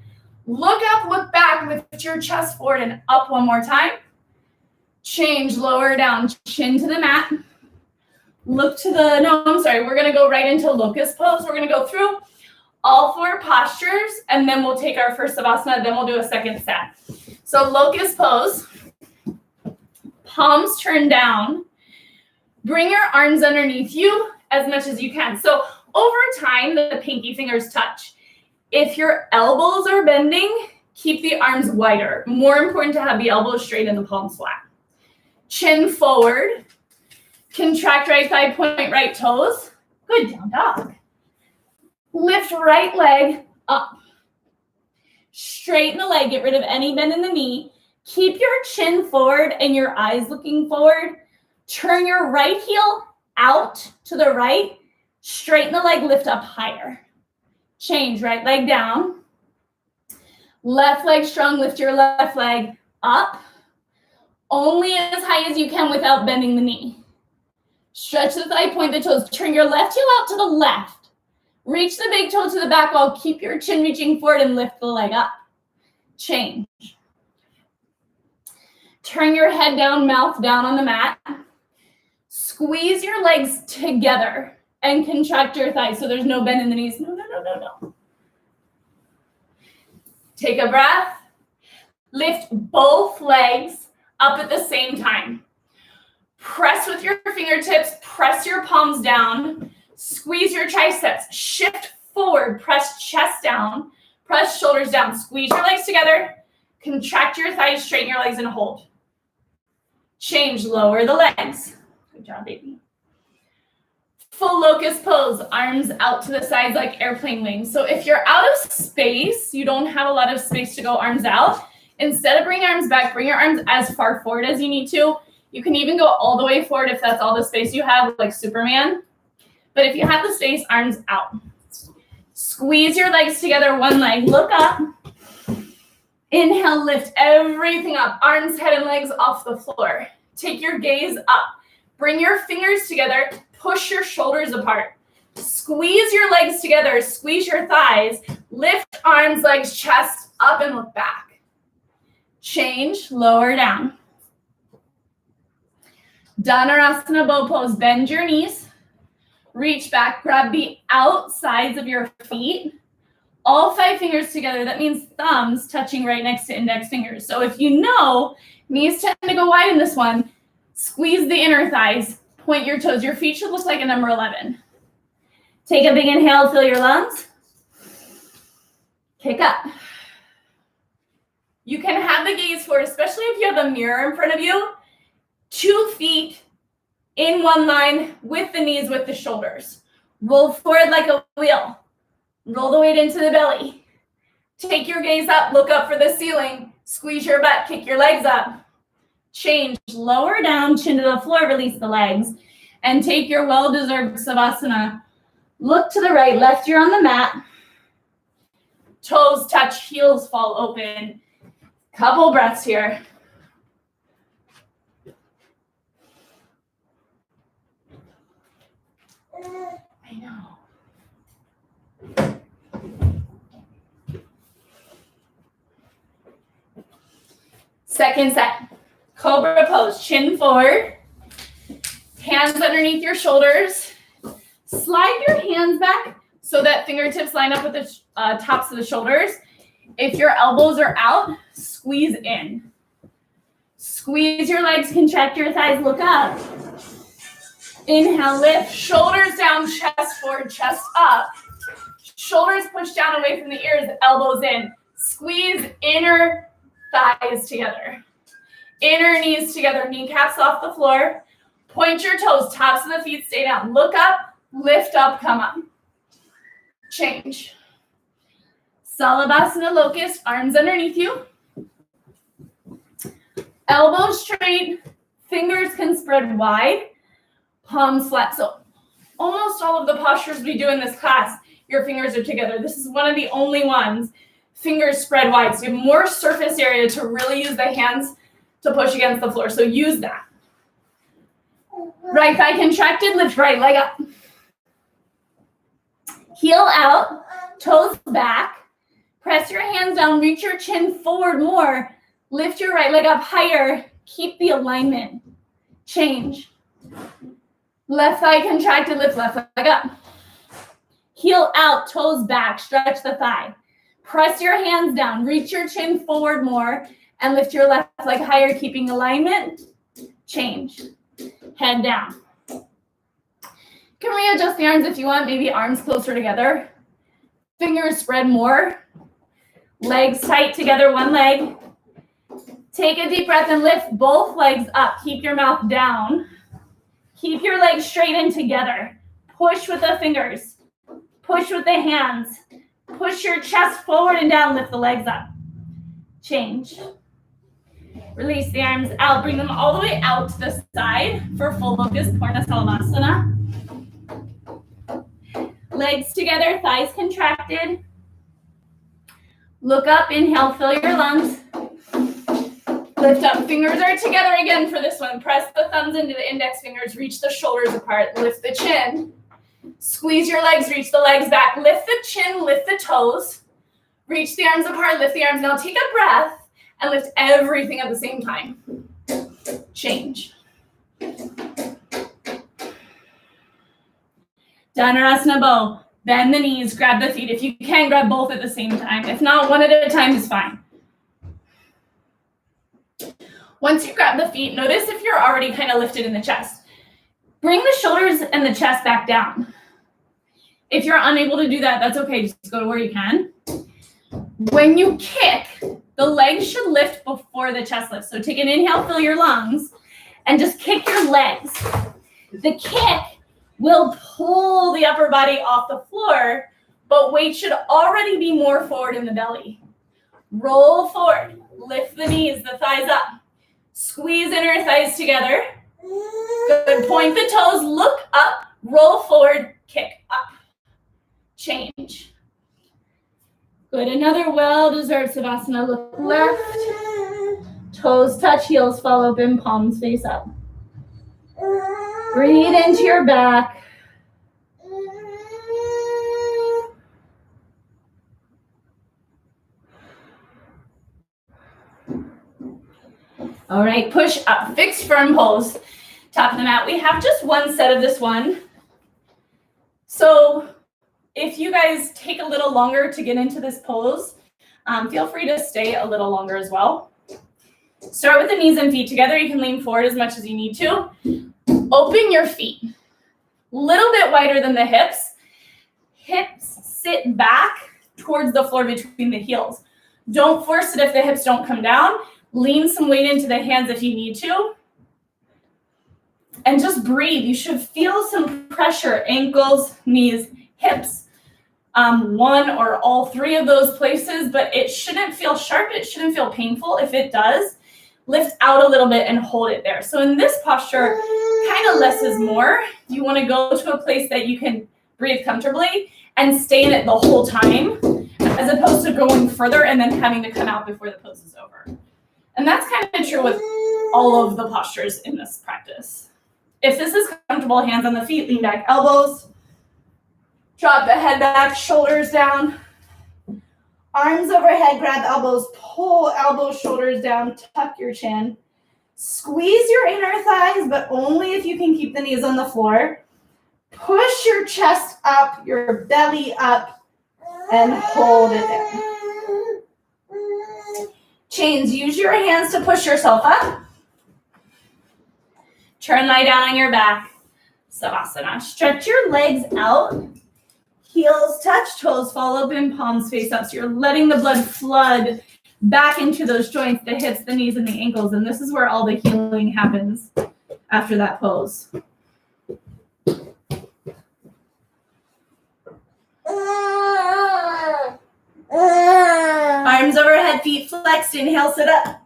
Look up, look back, lift your chest forward and up one more time. Change, lower down, chin to the mat. Look to the, we're gonna go right into locust pose. We're gonna go through all four postures and then we'll take our first savasana, then we'll do a second set. So locust pose, palms turn down. Bring your arms underneath you as much as you can. So over time, the pinky fingers touch. If your elbows are bending, keep the arms wider. More important to have the elbows straight and the palms flat. Chin forward. Contract right thigh, point right toes. Good, down dog. Lift right leg up. Straighten the leg, get rid of any bend in the knee. Keep your chin forward and your eyes looking forward. Turn your right heel out to the right. Straighten the leg, lift up higher. Change, right leg down. Left leg strong, lift your left leg up. Only as high as you can without bending the knee. Stretch the thigh, point the toes. Turn your left heel out to the left. Reach the big toe to the back wall. Keep your chin reaching forward and lift the leg up. Change. Turn your head down, mouth down on the mat. Squeeze your legs together and contract your thighs so there's no bend in the knees. No, no, no, no, no. Take a breath. Lift both legs up at the same time. Press with your fingertips. Press your palms down. Squeeze your triceps. Shift forward. Press chest down. Press shoulders down. Squeeze your legs together. Contract your thighs. Straighten your legs and hold. Change. Lower the legs. Good job, baby. Full locust pose, arms out to the sides like airplane wings. So if you're out of space, you don't have a lot of space to go arms out, instead of bringing arms back, bring your arms as far forward as you need to. You can even go all the way forward if that's all the space you have, like Superman. But if you have the space, arms out. Squeeze your legs together, one leg, look up. Inhale, lift everything up, arms, head, and legs off the floor. Take your gaze up. Bring your fingers together. Push your shoulders apart. Squeeze your legs together. Squeeze your thighs. Lift arms, legs, chest up and look back. Change, lower down. Dhanurasana bow pose, bend your knees. Reach back, grab the outsides of your feet. All 5 fingers together, that means thumbs touching right next to index fingers. So if you know, knees tend to go wide in this one, squeeze the inner thighs, point your toes. Your feet should look like a number 11. Take a big inhale, fill your lungs. Kick up. You can have the gaze forward, especially if you have a mirror in front of you. 2 feet in one line with the knees, with the shoulders. Roll forward like a wheel. Roll the weight into the belly. Take your gaze up, look up for the ceiling. Squeeze your butt, kick your legs up. Change, lower down, chin to the floor, release the legs. And take your well-deserved Savasana. Look to the right, left ear on the mat. Toes touch, heels fall open. Couple breaths here. I know. Second set. Cobra pose, chin forward. Hands underneath your shoulders. Slide your hands back so that fingertips line up with the tops of the shoulders. If your elbows are out, squeeze in. Squeeze your legs, contract your thighs, look up. Inhale, lift, shoulders down, chest forward, chest up. Shoulders push down away from the ears, elbows in. Squeeze inner thighs together. Inner knees together, kneecaps off the floor. Point your toes, tops of the feet stay down. Look up, lift up, come up. Change. Salabhasana locust, arms underneath you. Elbows straight, fingers can spread wide, palms flat. So almost all of the postures we do in this class, your fingers are together. This is one of the only ones, fingers spread wide. So you have more surface area to really use the hands to push against the floor. So use that. Right thigh contracted, lift right leg up. Heel out, toes back. Press your hands down, reach your chin forward more. Lift your right leg up higher. Keep the alignment. Change. Left thigh contracted, lift left leg up. Heel out, toes back, stretch the thigh. Press your hands down, reach your chin forward more, and lift your left leg higher, keeping alignment. Change. Head down. Can readjust the arms if you want, maybe arms closer together. Fingers spread more. Legs tight together, one leg. Take a deep breath and lift both legs up. Keep your mouth down. Keep your legs straight and together. Push with the fingers. Push with the hands. Push your chest forward and down. Lift the legs up. Change. Release the arms out. Bring them all the way out to the side for full locust Purna Salavasana. Legs together, thighs contracted. Look up, inhale, fill your lungs. Lift up, fingers are together again for this one. Press the thumbs into the index fingers, reach the shoulders apart, lift the chin. Squeeze your legs, reach the legs back. Lift the chin, lift the toes. Reach the arms apart, lift the arms. Now take a breath and lift everything at the same time. Change. Dhanurasana bow. Bend the knees, grab the feet. If you can, grab both at the same time. If not, one at a time is fine. Once you grab the feet, notice if you're already kind of lifted in the chest. Bring the shoulders and the chest back down. If you're unable to do that, that's okay. Just go to where you can. When you kick, the legs should lift before the chest lifts. So take an inhale, fill your lungs, and just kick your legs. The kick will pull the upper body off the floor, but weight should already be more forward in the belly. Roll forward, lift the knees, the thighs up. Squeeze inner thighs together. Good, point the toes, look up, roll forward, kick up. Change. Good, another well-deserved Savasana. Look left, toes touch, heels fall open, palms face up. Breathe into your back. All right, push up, fixed firm pose. Top of the mat. We have just one set of this one. So if you guys take a little longer to get into this pose, feel free to stay a little longer as well. Start with the knees and feet together. You can lean forward as much as you need to. Open your feet. Little bit wider than the hips. Hips sit back towards the floor between the heels. Don't force it if the hips don't come down. Lean some weight into the hands if you need to. And just breathe. You should feel some pressure, ankles, knees, hips. One or all three of those places, but it shouldn't feel sharp. It shouldn't feel painful. If it does, lift out a little bit and hold it there. So in this posture, kind of less is more. You want to go to a place that you can breathe comfortably and stay in it the whole time, as opposed to going further and then having to come out before the pose is over. And that's kind of true with all of the postures in this practice. If this is comfortable, hands on the feet, lean back, elbows. Drop the head back, shoulders down. Arms overhead, grab elbows, pull elbows, shoulders down, tuck your chin. Squeeze your inner thighs, but only if you can keep the knees on the floor. Push your chest up, your belly up, and hold it there. Chains, use your hands to push yourself up. Turn, lie down on your back. Savasana. Stretch your legs out. Heels touch, toes fall open, palms face up. So you're letting the blood flood back into those joints, the hips, the knees, and the ankles. And this is where all the healing happens after that pose. Arms overhead, feet flexed. Inhale, sit up.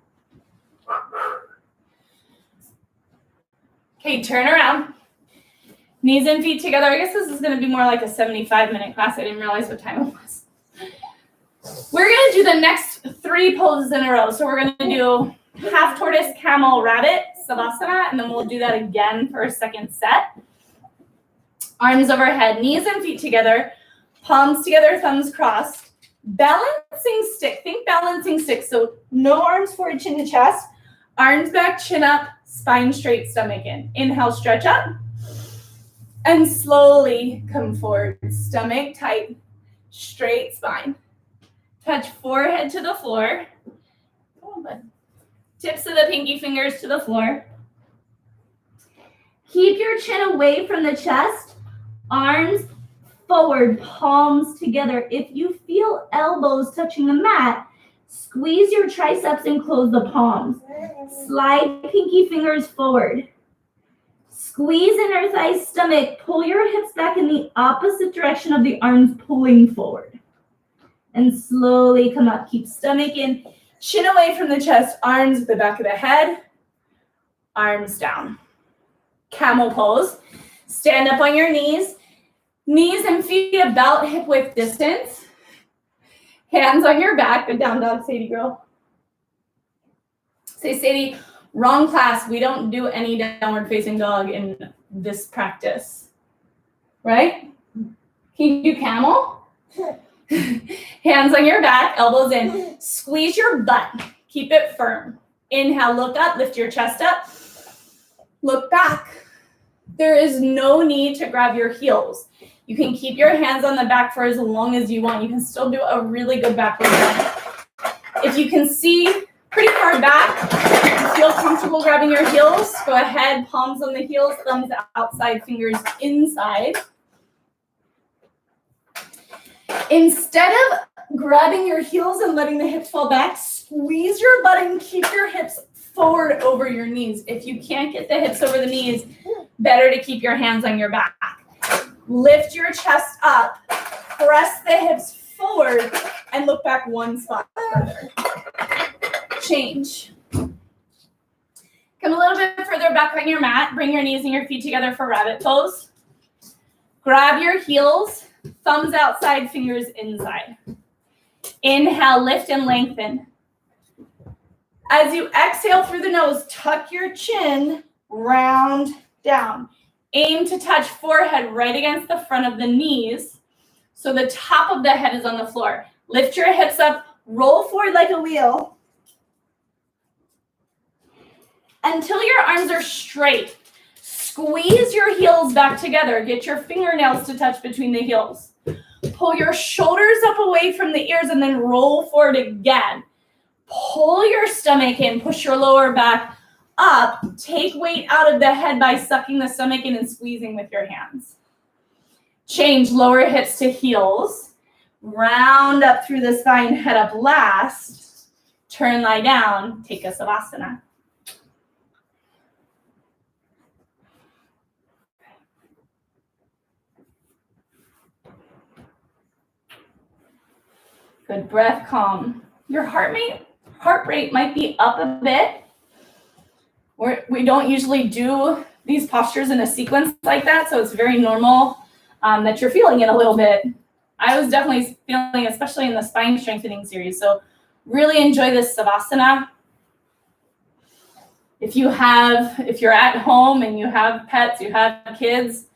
Okay, turn around. Knees and feet together. I guess this is going to be more like a 75-minute class. I didn't realize what time it was. We're going to do the next 3 poses in a row. So we're going to do half tortoise, camel, rabbit, savasana, and then we'll do that again for a second set. Arms overhead, knees and feet together, palms together, thumbs crossed. Balancing stick. Think balancing stick. So no arms forward, chin to chest. Arms back, chin up, spine straight, stomach in. Inhale, stretch up. And slowly come forward. Stomach tight, straight spine. Touch forehead to the floor. Come on, bud. Tips of the pinky fingers to the floor. Keep your chin away from the chest. Arms forward, palms together. If you feel elbows touching the mat, squeeze your triceps and close the palms. Slide pinky fingers forward. Squeeze inner thighs, stomach. Pull your hips back in the opposite direction of the arms pulling forward. And slowly come up. Keep stomach in. Chin away from the chest. Arms at the back of the head. Arms down. Camel pose. Stand up on your knees. Knees and feet about hip width distance. Hands on your back. Good down dog, Sadie girl. Say, Sadie, wrong class. We don't do any downward facing dog in this practice. Right? Can you do camel? Hands on your back, elbows in. Squeeze your butt. Keep it firm. Inhale, look up, lift your chest up. Look back. There is no need to grab your heels. You can keep your hands on the back for as long as you want. You can still do a really good backward bend. If you can see pretty far back, you feel comfortable grabbing your heels, go ahead, palms on the heels, thumbs outside, fingers inside. Instead of grabbing your heels and letting the hips fall back, squeeze your butt and keep your hips forward over your knees. If you can't get the hips over the knees, better to keep your hands on your back. Lift your chest up, press the hips forward, and look back one spot further. Change. Come a little bit further back on your mat. Bring your knees and your feet together for rabbit pose. Grab your heels, thumbs outside, fingers inside. Inhale, lift and lengthen. As you exhale through the nose, tuck your chin, round down. Aim to touch forehead right against the front of the knees so the top of the head is on the floor. Lift your hips up, roll forward like a wheel. until your arms are straight. Squeeze your heels back together. Get your fingernails to touch between the heels. Pull your shoulders up away from the ears and then roll forward again. Pull your stomach in. Push your lower back up. Take weight out of the head by sucking the stomach in and squeezing with your hands. Change lower hips to heels. Round up through the spine, head up last. Turn, lie down. Take a savasana. Good breath, calm. Your heart rate might be up a bit. We don't usually do these postures in a sequence like that, so it's very normal that you're feeling it a little bit. I was definitely feeling, especially in the spine strengthening series, so really enjoy this savasana. If you're at home and you have pets, you have kids,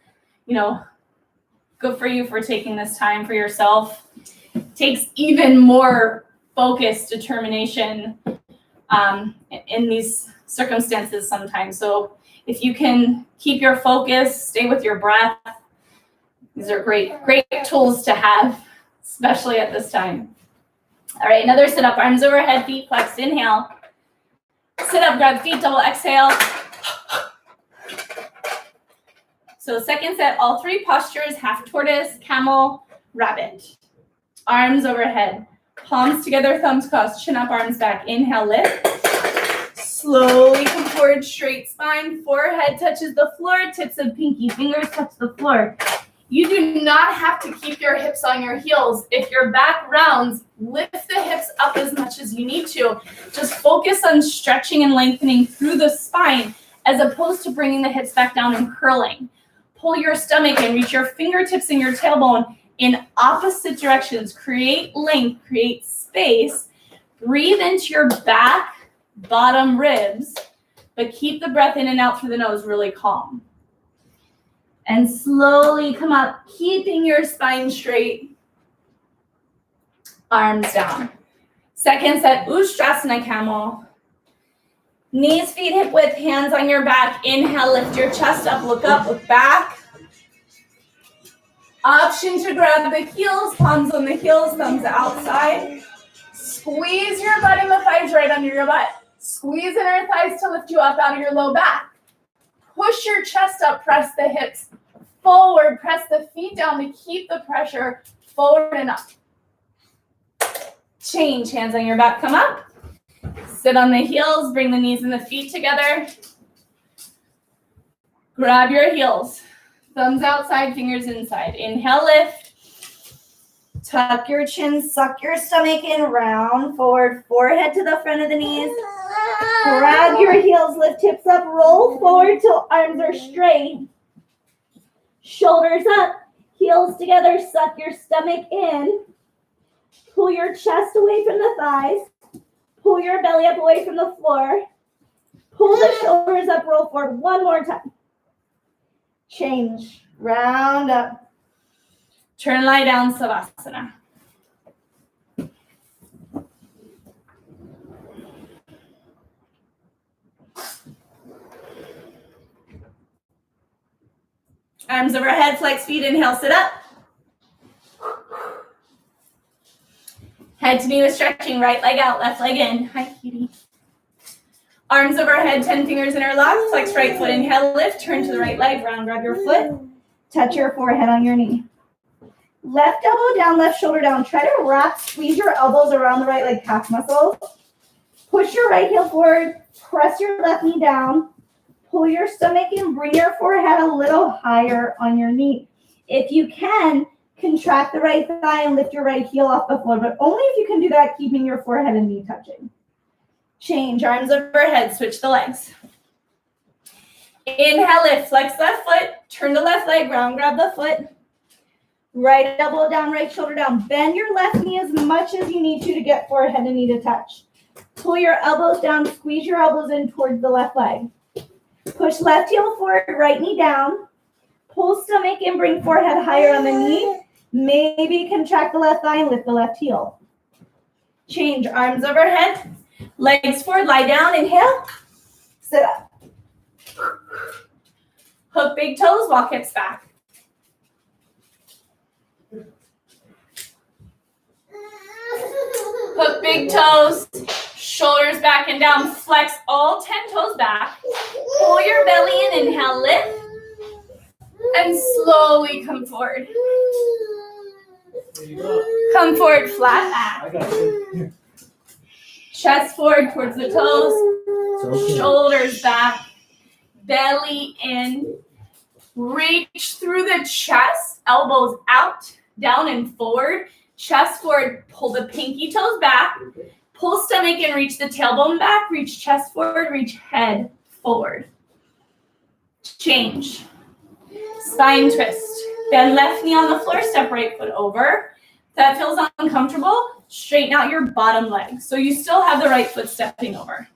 good for you for taking this time for yourself. Takes even more focus, determination in these circumstances sometimes. So if you can keep your focus, stay with your breath, these are great tools to have, especially at this time. All right, another sit up, arms overhead, feet flexed, inhale. Sit up, grab feet, double exhale. So second set, all three postures, half tortoise, camel, rabbit. Arms overhead, palms together, thumbs crossed, chin up, arms back. Inhale, lift. Slowly come forward, straight spine, forehead touches the floor, tips of pinky fingers touch the floor. You do not have to keep your hips on your heels. If your back rounds, lift the hips up as much as you need to. Just focus on stretching and lengthening through the spine as opposed to bringing the hips back down and curling. Pull your stomach in, reach your fingertips and your tailbone in opposite directions. Create length, create space. Breathe into your back, bottom ribs, but keep the breath in and out through the nose, really calm. And slowly come up, keeping your spine straight. Arms down. Second set, Ustrasana Camel. Knees, feet, hip width, hands on your back. Inhale, lift your chest up, look back. Option to grab the heels, palms on the heels, thumbs outside. Squeeze your butt and the thighs right under your butt. Squeeze inner thighs to lift you up out of your low back. Push your chest up, press the hips forward, press the feet down to keep the pressure forward and up. Change, hands on your back, come up. Sit on the heels, bring the knees and the feet together. Grab your heels. Thumbs outside, fingers inside. Inhale, lift. Tuck your chin, suck your stomach in, round forward, forehead to the front of the knees. Grab your heels, lift hips up, roll forward till arms are straight. Shoulders up, heels together, suck your stomach in. Pull your chest away from the thighs. Pull your belly up away from the floor. Pull the shoulders up, roll forward. One more time. Change, round up. Turn, lie down, Savasana. Arms overhead, flex feet, inhale, sit up. Head to knee with stretching, right leg out, left leg in. Hi, Katy. Arms overhead, 10 fingers interlock, flex right foot, inhale, lift, turn to the right leg, round, grab your foot, touch your forehead on your knee. Left elbow down, left shoulder down. Try to wrap, squeeze your elbows around the right leg calf muscles. Push your right heel forward, press your left knee down. Pull your stomach in, bring your forehead a little higher on your knee. If you can, contract the right thigh and lift your right heel off the floor, but only if you can do that, keeping your forehead and knee touching. Change, arms overhead, switch the legs. Inhale, lift, flex left foot, turn the left leg, round, grab the foot. Right elbow down, right shoulder down. Bend your left knee as much as you need to get forehead and knee to touch. Pull your elbows down, squeeze your elbows in towards the left leg. Push left heel forward, right knee down. Pull stomach in, bring forehead higher on the knee. Maybe contract the left thigh and lift the left heel. Change, arms overhead, legs forward, lie down, inhale. Sit up. Hook big toes, walk hips back. Hook big toes, shoulders back and down. Flex all 10 toes back. Pull your belly in, inhale, lift. And slowly come forward. Come forward, flat back. Chest forward towards the toes. Shoulders back. Belly in. Reach through the chest. Elbows out, down and forward. Chest forward. Pull the pinky toes back. Pull stomach and reach the tailbone back. Reach chest forward. Reach head forward. Change. Spine twist. Bend left knee on the floor. Step right foot over. If that feels uncomfortable, straighten out your bottom leg. So you still have the right foot stepping over.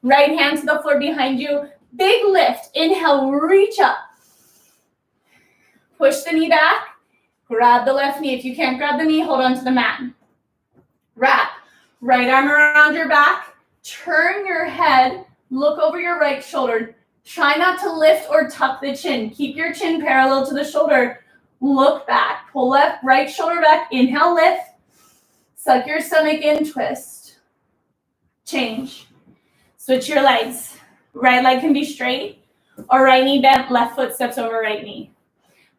Right hand to the floor behind you. Big lift. Inhale, reach up. Push the knee back. Grab the left knee. If you can't grab the knee, hold on to the mat. Wrap. Right arm around your back. Turn your head. Look over your right shoulder. Try not to lift or tuck the chin. Keep your chin parallel to the shoulder. Look back. Pull left, right shoulder back. Inhale, lift. Suck your stomach in, twist. Change. Switch your legs. Right leg can be straight or right knee bent. Left foot steps over right knee.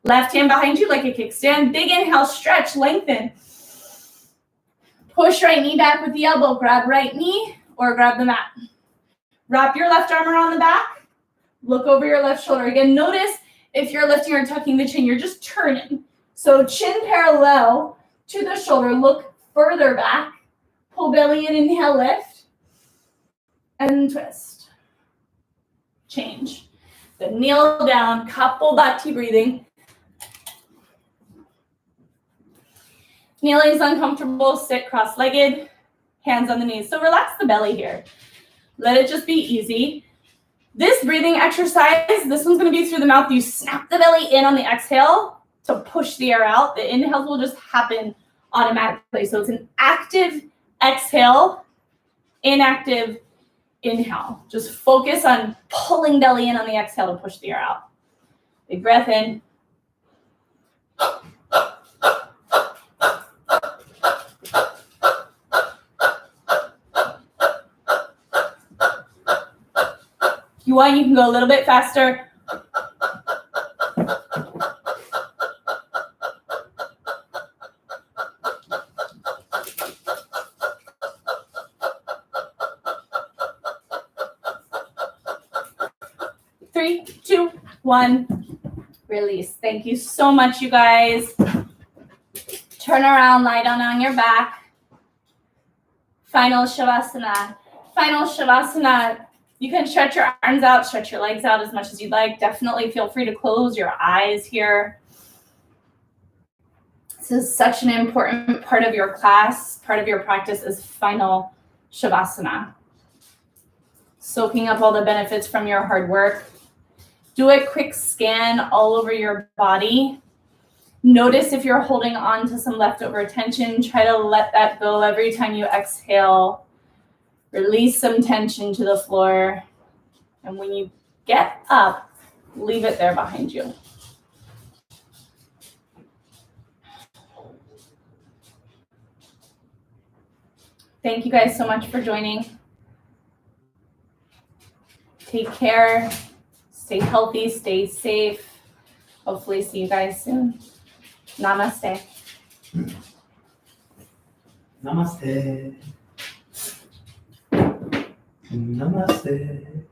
Left hand behind you like a kickstand. Big inhale, stretch, lengthen. Push right knee back with the elbow. Grab right knee or grab the mat. Wrap your left arm around the back. Look over your left shoulder. Again, notice if you're lifting or tucking the chin, you're just turning. So chin parallel to the shoulder. Look further back. Pull belly in, inhale, lift. And twist. Change. Then kneel down, Kapalbhati breathing. Kneeling is uncomfortable, sit cross-legged, hands on the knees. So relax the belly here. Let it just be easy. This breathing exercise, this one's gonna be through the mouth. You snap the belly in on the exhale to push the air out. The inhales will just happen automatically. So it's an active exhale, inactive inhale. Just focus on pulling belly in on the exhale to push the air out. Big breath in. If you want, you can go a little bit faster. 3, 2, 1. Release. Thank you so much, you guys. Turn around, lie down on your back. Final Shavasana. Final Shavasana. You can stretch your arms out, stretch your legs out as much as you'd like. Definitely feel free to close your eyes here. This is such an important part of your class. Part of your practice is final Shavasana. Soaking up all the benefits from your hard work. Do a quick scan all over your body. Notice if you're holding on to some leftover tension. Try to let that go every time you exhale. Release some tension to the floor. And when you get up, leave it there behind you. Thank you guys so much for joining. Take care. Stay healthy. Stay safe. Hopefully see you guys soon. Namaste. Namaste. Namaste.